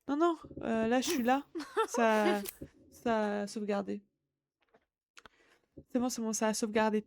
Non, non, là, je suis là. Ça a sauvegardé. C'est bon, ça a sauvegardé.